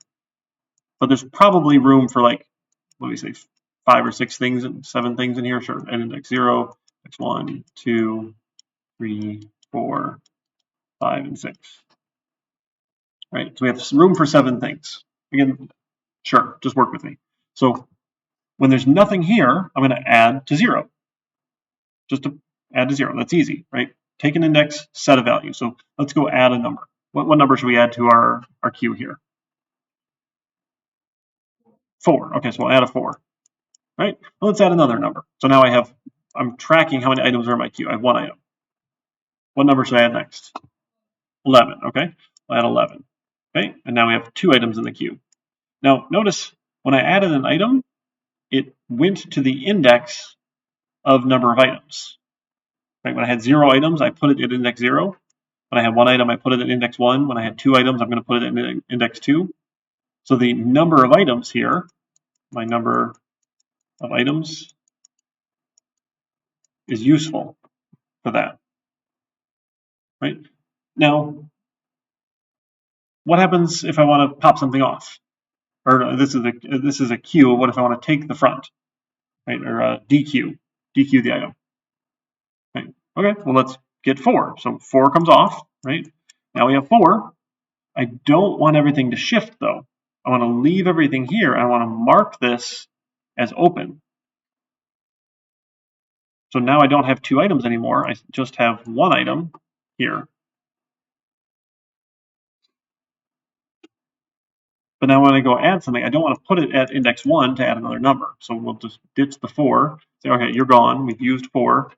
but there's probably room for, like, let me say 5 or 6 things, 7 things in here. Sure, and index 0, index 1, 2, 3, 4, 5, and 6. Right, so we have room for 7 things. Again, sure, just work with me. So when there's nothing here, I'm going to add to 0. Just to add to 0. That's easy, right? Take an index, set a value. So let's go add a number. What number should we add to our queue here? 4. Okay, so we'll add a 4. Right? Well, let's add another number. So now I'm tracking how many items are in my queue. I have 1 item. What number should I add next? 11. Okay, I'll add 11. Okay, and now we have 2 items in the queue. Now notice when I added an item, it went to the index of number of items. Right? When I had 0 items, I put it at index 0. When I had 1 item, I put it at index 1. When I had 2 items, I'm going to put it at index 2. So the number of items here, my number of items, is useful for that. Right? Now, what happens if I want to pop something off? Or this is a queue. What if I want to take the front, right? Or dequeue the item. Right? Okay, well let's get 4. So 4 comes off, right? Now we have 4. I don't want everything to shift though. I want to leave everything here. I want to mark this as open. So now I don't have 2 items anymore. I just have 1 item here. But now when I go add something, I don't want to put it at index 1 to add another number. So we'll just ditch the 4. Say, okay, you're gone. We've used 4.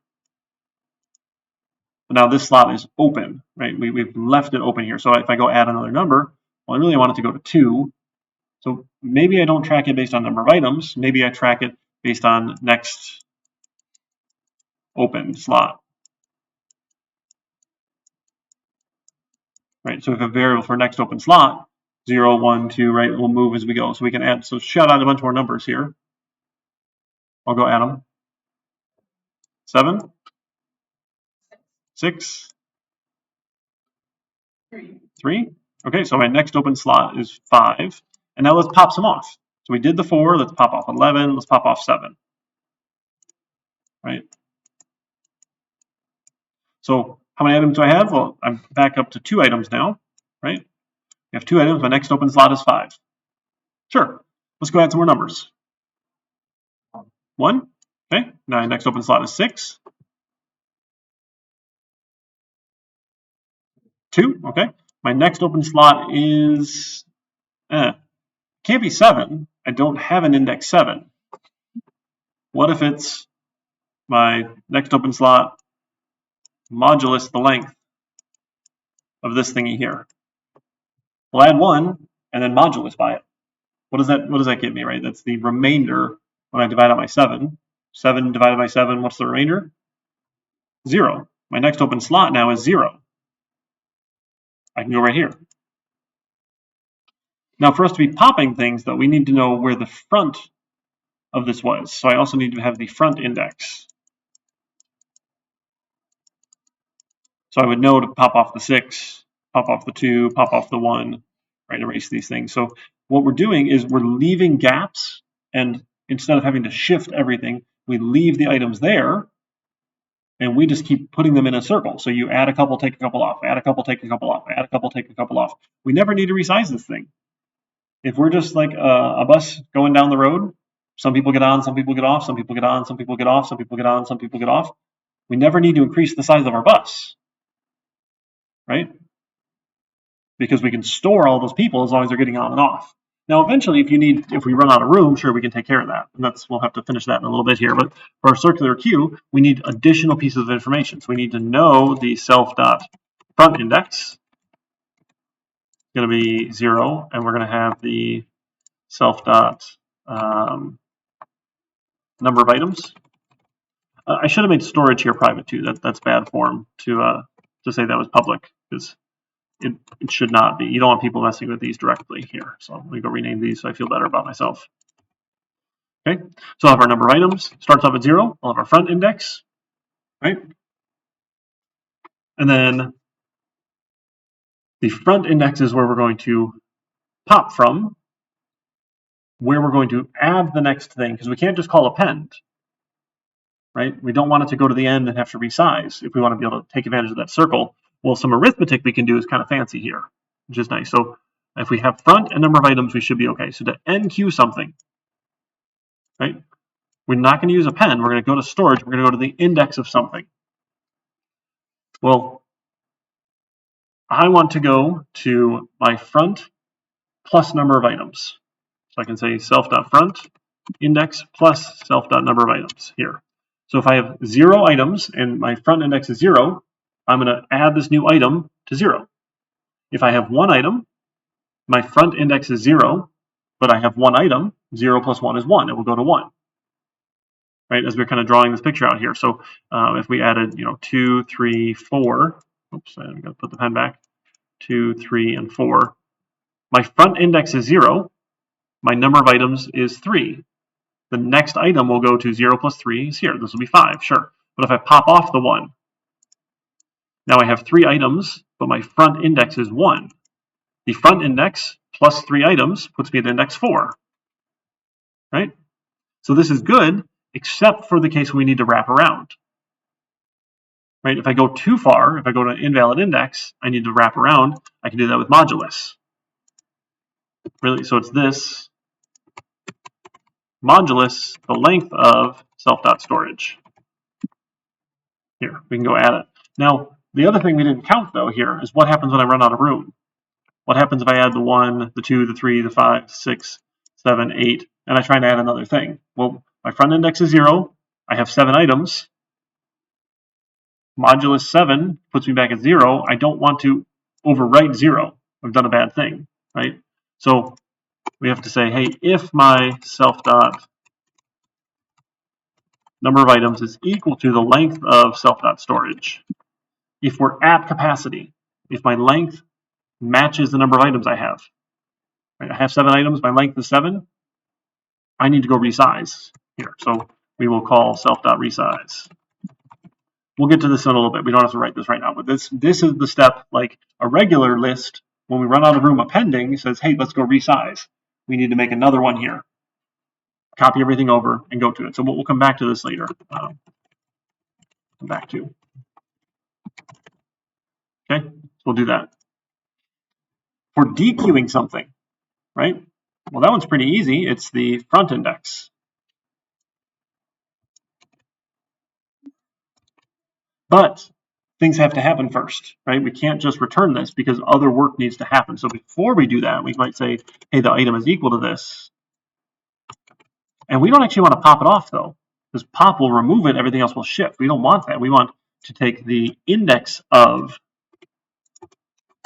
But now this slot is open, right? We've left it open here. So if I go add another number, well, I really want it to go to 2. So maybe I don't track it based on number of items. Maybe I track it based on next open slot. Right, so we have a variable for next open slot, 0, 1, 2, right? We'll move as we go. So we can add, so shout out a bunch more numbers here. I'll go add them. 7, 6, 3. Okay, so my next open slot is 5. And now let's pop some off. So we did the 4, let's pop off 11, let's pop off 7. Right? So how many items do I have? Well, I'm back up to 2 items now, right? I have 2 items, my next open slot is 5. Sure, let's go add some more numbers. 1, okay, now my next open slot is 6. 2, okay. My next open slot is, can't be 7. I don't have an index 7. What if it's my next open slot modulus the length of this thingy here? We'll add 1 and then modulus by it. What does that give me, right? That's the remainder when I divide out my 7. 7 divided by 7, what's the remainder? 0. My next open slot now is 0. I can go right here. Now for us to be popping things, though, we need to know where the front of this was. So I also need to have the front index. So I would know to pop off the 6, pop off the 2, pop off the 1, right, erase these things. So what we're doing is we're leaving gaps, and instead of having to shift everything, we leave the items there, and we just keep putting them in a circle. So you add a couple, take a couple off, add a couple, take a couple off, add a couple, take a couple off. We never need to resize this thing. If we're just like a bus going down the road, some people get on, some people get off, some people get on, some people get off, some people get on, some people get off. We never need to increase the size of our bus, right? Because we can store all those people as long as they're getting on and off. Now, eventually, if we run out of room, sure, we can take care of that. And we'll have to finish that in a little bit here. But for our circular queue, we need additional pieces of information. So we need to know the self.front index. It's going to be 0, and we're going to have the self.number of items. I should have made storage here private too. That's bad form to say that was public, because it should not be. You don't want people messing with these directly here. So let me go rename these so I feel better about myself. Okay, so I'll have our number of items, starts off at 0. I'll have our front index, right? And then the front index is where we're going to pop from, where we're going to add the next thing, because we can't just call append, right? We don't want it to go to the end and have to resize if we want to be able to take advantage of that circle. Well, some arithmetic we can do is kind of fancy here, which is nice. So if we have front and number of items, we should be okay. So to NQ something, right? We're not going to use append. We're going to go to storage. We're going to go to the index of something. Well, I want to go to my front plus number of items. So I can say self.front index plus self.number of items here. So if I have 0 items and my front index is 0, I'm going to add this new item to 0. If I have 1 item, my front index is 0, but I have 1 item, 0 plus 1 is 1. It will go to 1. Right, as we're kind of drawing this picture out here. So if we added, 2, 3, 4, oops, I'm going to put the pen back, 2, 3, and 4. My front index is 0. My number of items is 3. The next item will go to 0 plus 3 is here. This will be 5, sure. But if I pop off the 1, now I have 3 items, but my front index is 1. The front index plus 3 items puts me at index 4. Right? So this is good, except for the case we need to wrap around. Right? If I go too far, if I go to an invalid index, I need to wrap around. I can do that with modulus. Really, so it's this modulus, the length of self.storage. Here, we can go add it. Now, the other thing we didn't count, though, here is what happens when I run out of room. What happens if I add the 1, the 2, the 3, the 5, 6, 7, 8, and I try to add another thing? Well, my front index is 0. I have 7 items. Modulus 7 puts me back at 0. I don't want to overwrite 0. I've done a bad thing, right? So we have to say, hey, if my self.number of items is equal to the length of self.storage, if we're at capacity, if my length matches the number of items I have, right? I have 7 items, my length is 7, I need to go resize here. So we will call self.resize. We'll get to this in a little bit. We don't have to write this right now, but this is the step, like a regular list. When we run out of room appending, it says, hey, let's go resize. We need to make another one here. Copy everything over and go to it. So we'll come back to this later. Come back to. Okay, so we'll do that. For dequeuing something, right? Well, that one's pretty easy. It's the front index. But things have to happen first, right? We can't just return this because other work needs to happen. So before we do that, we might say, hey, the item is equal to this. And we don't actually want to pop it off, though, because pop will remove it. Everything else will shift. We don't want that. We want to take the index of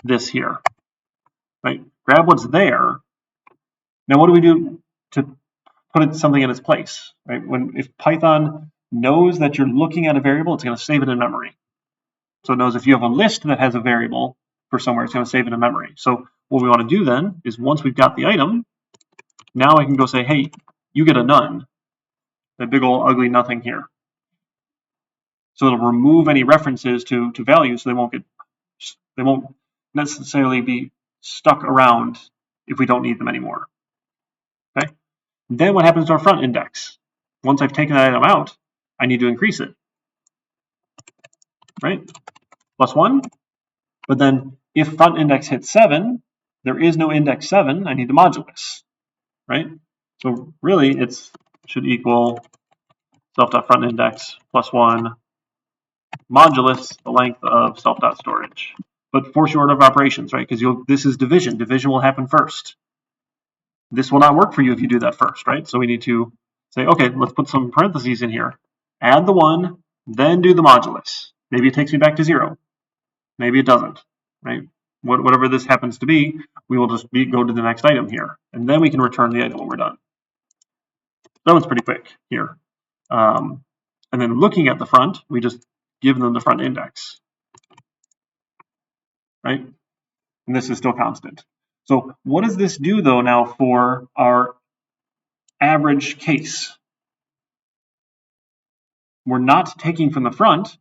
this here, right? Grab what's there. Now, what do we do to put something in its place, right? If Python knows that you're looking at a variable, it's going to save it in memory. So it knows if you have a list that has a variable for somewhere, it's going to save it in memory. So what we want to do then is once we've got the item, now I can go say, hey, you get a none, that big old ugly nothing here. So it'll remove any references to values, so they won't necessarily be stuck around if we don't need them anymore. Okay. Then what happens to our front index? Once I've taken that item out, I need to increase it. Right? +1. But then if front index hits 7, there is no index 7, I need the modulus. Right? So really it should equal self.front index +1 modulus the length of self.storage. But force your order of operations, right? Because this is division. Division will happen first. This will not work for you if you do that first, right? So we need to say, okay, let's put some parentheses in here. Add the 1, then do the modulus. Maybe it takes me back to 0. Maybe it doesn't, right? Whatever this happens to be, we will just go to the next item here. And then we can return the item when we're done. That one's pretty quick here. And then looking at the front, we just give them the front index, right? And this is still constant. So what does this do though now for our average case? We're not taking from the front,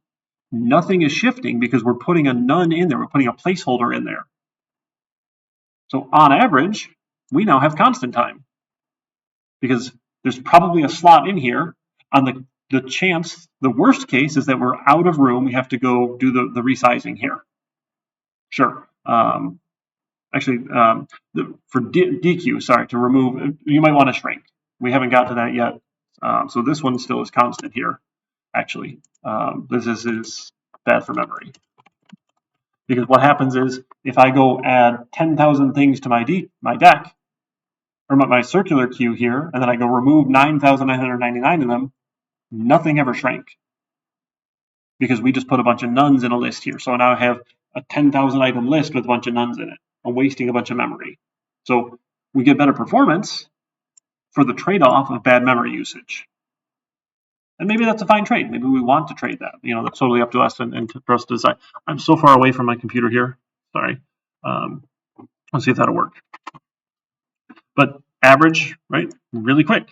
nothing is shifting because we're putting a none in there, we're putting a placeholder in there. So on average, we now have constant time because there's probably a slot in here. On the chance, the worst case is that we're out of room, we have to go do the resizing here. Sure. Actually, for DQ, sorry, to remove, you might want to shrink. We haven't got to that yet. So this one still is constant here, actually. This is bad for memory. Because what happens is, if I go add 10,000 things to my deck, or my circular queue here, and then I go remove 9,999 of them, nothing ever shrank. Because we just put a bunch of nuns in a list here. So now I have a 10,000 item list with a bunch of nuns in it. I'm wasting a bunch of memory. So we get better performance for the trade-off of bad memory usage. And maybe that's a fine trade. Maybe we want to trade that. You know, that's totally up to us and for us to decide. I'm so far away from my computer here. Sorry. Let's see if that'll work. But average, right? Really quick.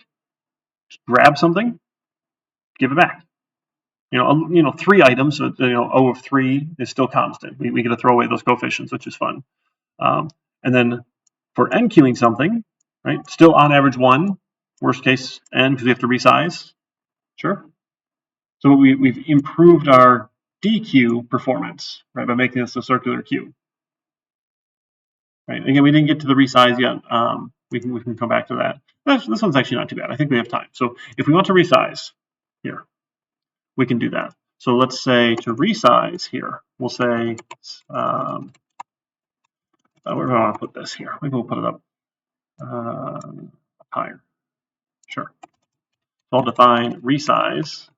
Just grab something, give it back. You know, 3 items. So, O of 3 is still constant. We get to throw away those coefficients, which is fun. And then for n queuing something, right? Still on average 1. Worst case n because we have to resize. Sure. So we've improved our DQ performance, right, by making this a circular queue. Right. Again, we didn't get to the resize yet. We can come back to that. This one's actually not too bad. I think we have time. So if we want to resize here, we can do that. So let's say to resize here, we'll say, where do I want to put this here? Maybe we'll put it up higher. Sure. So I'll define resize.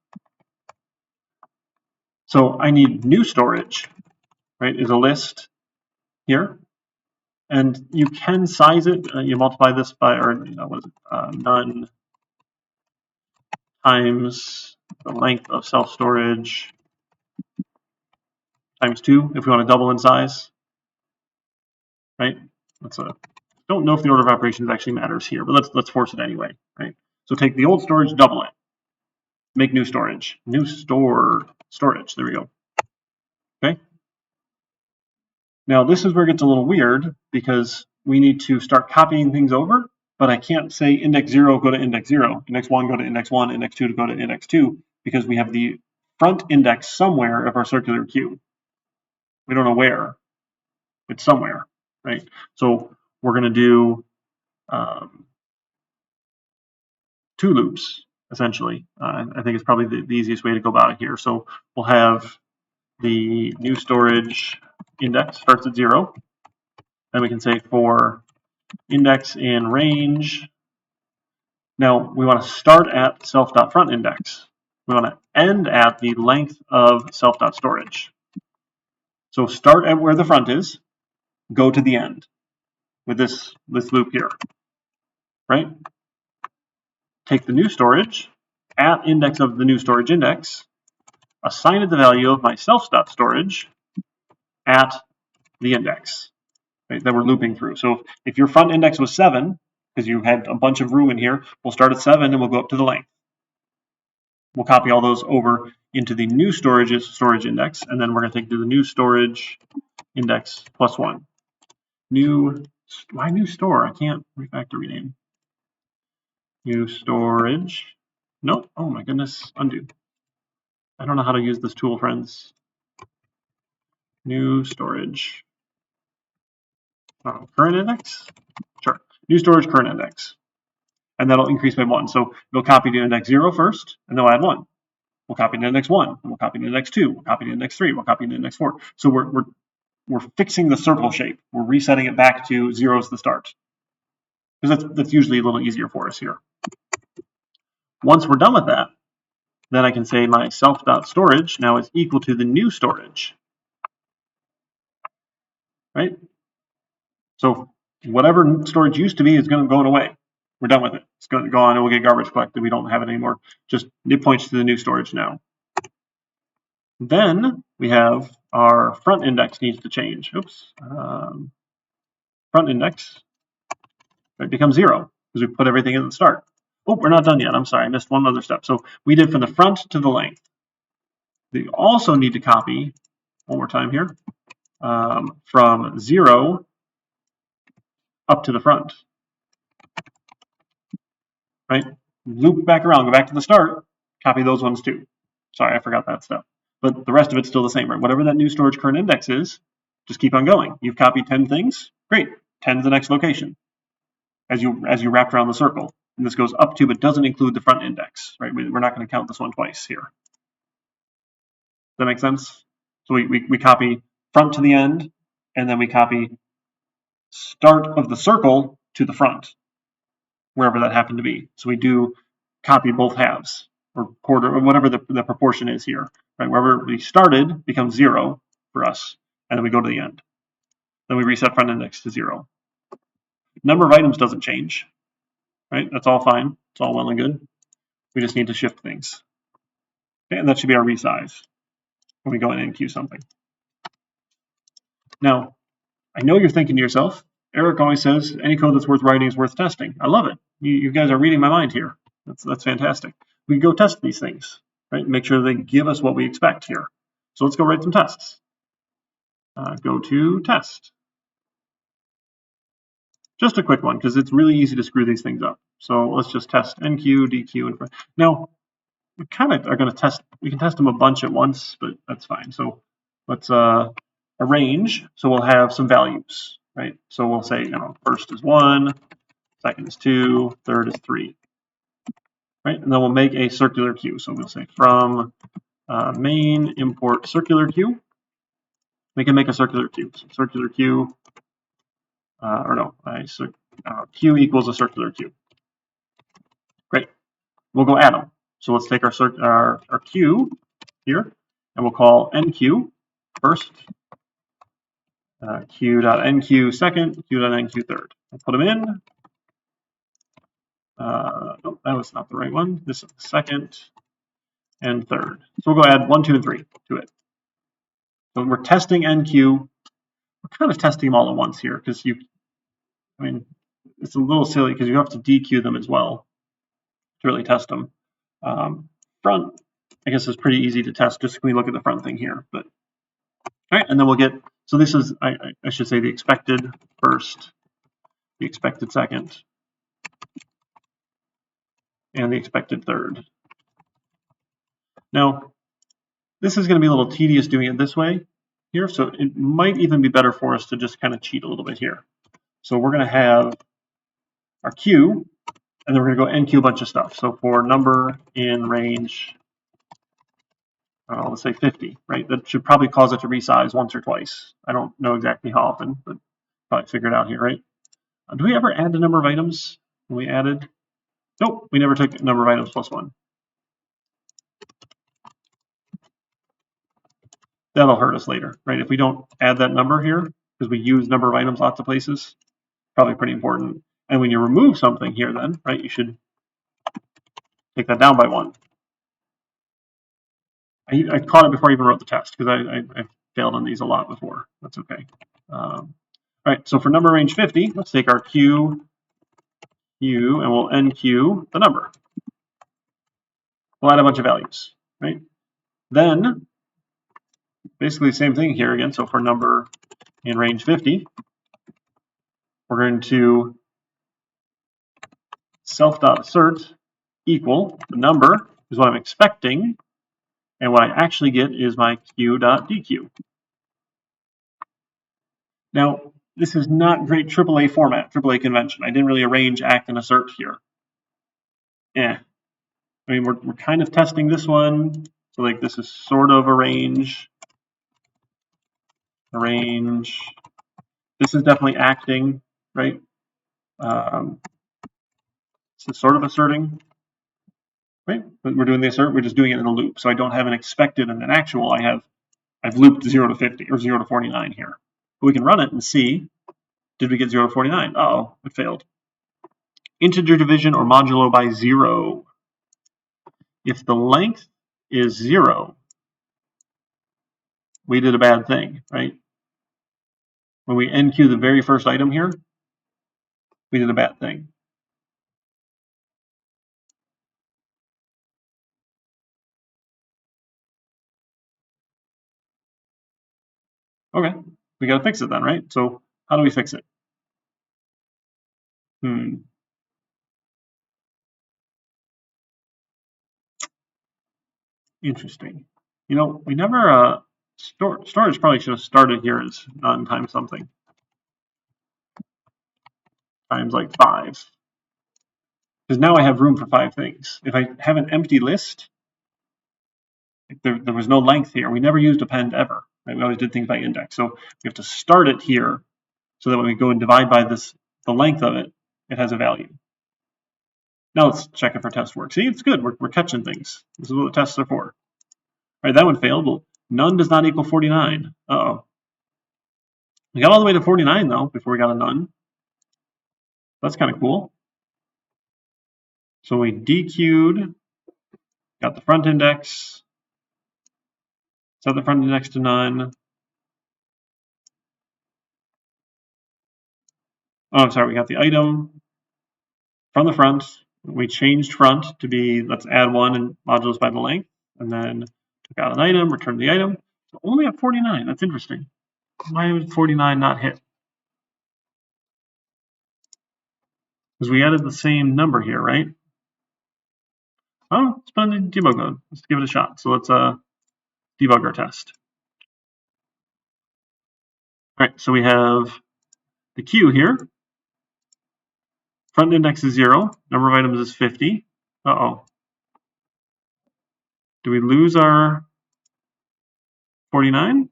So I need new storage, right, is a list here. And you can size it. You multiply this by, or what is it? None times the length of self-storage times 2 if we want to double in size, right? Don't know if the order of operations actually matters here, but let's force it anyway, right? So take the old storage, double it, make new storage, storage. There we go. Okay. Now this is where it gets a little weird because we need to start copying things over, but I can't say index 0 go to index 0, index 1 go to index 1, index 2 to go to index 2 because we have the front index somewhere of our circular queue. We don't know where. It's somewhere, right? So we're going to do 2 loops, essentially. I think it's probably the easiest way to go about it here. So we'll have the new storage index starts at 0. Then we can say for index in range. Now we want to start at self.front index. We want to end at the length of self.storage. So start at where the front is, go to the end with this loop here, right? Take the new storage at index of the new storage index, assign it the value of my self.storage at the index. right, that we're looping through. So if your front index was 7, because you had a bunch of room in here, we'll start at 7 and we'll go up to the length. We'll copy all those over into the new storage index, and then we're going to do the new storage index plus 1. Why new store? I can't refactor rename. New storage. Nope. Oh my goodness. Undo. I don't know how to use this tool, friends. New storage. Current index? Sure. New storage current index. And that'll increase by 1. So we'll copy to index 0 first, and then we'll add 1. We'll copy to index 1, and we'll copy to index 2, we'll copy to index 3, we'll copy to index 4. So we're fixing the circle shape. We're resetting it back to 0 as the start. Because that's usually a little easier for us here. Once we're done with that, then I can say my self.storage now is equal to the new storage. Right? So whatever storage used to be is going away. We're done with it. It's going to go on and we'll get garbage collected. We don't have it anymore. Just it points to the new storage now. Then we have our front index needs to change. Oops. Front index, it becomes 0 because we put everything at the start. Oh, we're not done yet. I'm sorry. I missed one other step. So we did from the front to the length. We also need to copy, one more time here, from 0 up to the front. Right? Loop back around, go back to the start, copy those ones too. Sorry, I forgot that step. But the rest of it's still the same, right? Whatever that new storage current index is, just keep on going. You've copied 10 things, great. 10 to the next location as you wrapped around the circle. And this goes up to, but doesn't include the front index, right? We're not going to count this one twice here. Does that make sense? So we copy front to the end, and then we copy start of the circle to the front, wherever that happened to be. So we do copy both halves, or quarter, or whatever the proportion is here. Right? Wherever we started becomes 0 for us, and then we go to the end. Then we reset front index to 0. Number of items doesn't change. Right? That's all fine. It's all well and good. We just need to shift things. Okay, and that should be our resize when we go in and queue something. Now, I know you're thinking to yourself, Eric always says any code that's worth writing is worth testing. I love it. You guys are reading my mind here. That's fantastic. We go test these things, right? Make sure they give us what we expect here. So let's go write some tests. Go to test. Just a quick one, because it's really easy to screw these things up. So let's just test NQ, DQ, and now we kind of are going to test. We can test them a bunch at once, but that's fine. So let's arrange. So we'll have some values, right? So we'll say, first is 1, second is 2, third is 3, right? And then we'll make a circular queue. So we'll say from main import circular queue. We can make a circular queue. So circular queue, queue equals a circular queue. Great. We'll go add them. So let's take our queue here, and we'll call NQ first, Q.NQ second, Q.NQ third. We'll put them in. Nope, that was not the right one. This is the second and third. So we'll go add 1, 2, and 3 to it. So we're testing NQ. We're kind of testing them all at once here because it's a little silly because you have to DQ them as well to really test them. Front, I guess, is pretty easy to test just when we look at the front thing here. But all right, and then we'll get. So this is, I should say, the expected first, the expected second, and the expected third. Now, this is going to be a little tedious doing it this way here, so it might even be better for us to just kind of cheat a little bit here. So we're going to have our queue, and then we're going to go NQ a bunch of stuff. So for number in range, let's say 50, right? That should probably cause it to resize once or twice. I don't know exactly how often, but probably figure it out here, right? Do we ever add the number of items when we added? Nope, we never took number of items plus 1. That'll hurt us later, right? If we don't add that number here, because we use number of items lots of places, probably pretty important. And when you remove something here then, right, you should take that down by 1. I caught it before I even wrote the test because I failed on these a lot before. That's okay. All right, so for number range 50, let's take our Q, and we'll NQ the number. We'll add a bunch of values, right? Then, basically the same thing here again. So for number in range 50, we're going to self.assert equal the number is what I'm expecting, and what I actually get is my Q.DQ. Now, this is not great AAA format, AAA convention. I didn't really arrange act and assert here. I mean, we're kind of testing this one. So like this is sort of arrange. This is definitely acting, right? This is sort of asserting, right? But we're doing the assert, we're just doing it in a loop. So I don't have an expected and an actual. I've looped 0 to 50 or 0 to 49 here. But we can run it and see, did we get 0 to 49? Uh-oh, it failed. Integer division or modulo by 0. If the length is 0, we did a bad thing, right? When we NQ the very first item here, we did a bad thing. Okay, we got to fix it then, right? So how do we fix it? Interesting. You know, we never, storage probably should have started here as not times something. Times like 5. Because now I have room for 5 things. If I have an empty list, there was no length here. We never used append ever. Right? We always did things by index. So we have to start it here so that when we go and divide by the length of it, it has a value. Now let's check it for test work. See, it's good. We're catching things. This is what the tests are for. All right, that one failed. Well, none does not equal 49. Uh-oh. We got all the way to 49, though, before we got a none. That's kind of cool. So we DQ'd, got the front index, set the front index to none. Oh, I'm sorry, we got the item from the front. We changed front to be, let's add 1 and modulus by the length, and then took out an item, returned the item. So only at 49, that's interesting. Why would 49 not hit? Because we added the same number here, right? Oh, let's put in the debug mode. Let's give it a shot. So let's debug our test. All right, so we have the Q here. Front index is 0. Number of items is 50. Uh-oh. Do we lose our 49?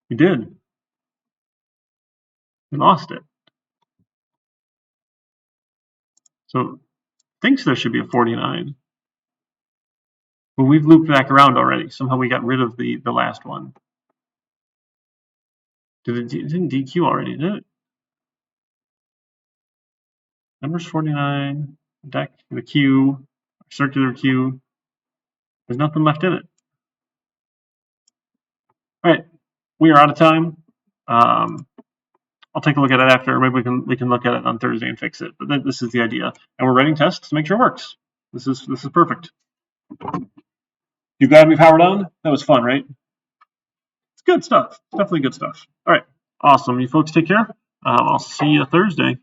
We did. We lost it. So thinks there should be a 49. But we've looped back around already. Somehow we got rid of the last one. It didn't DQ already, did it? Numbers 49, deck, the Q, circular Q. There's nothing left in it. All right, we are out of time. I'll take a look at it after. Maybe we can look at it on Thursday and fix it. But this is the idea, and we're running tests to make sure it works. This is perfect. You glad we powered on? That was fun, right? It's good stuff. Definitely good stuff. All right, awesome. You folks take care. I'll see you Thursday.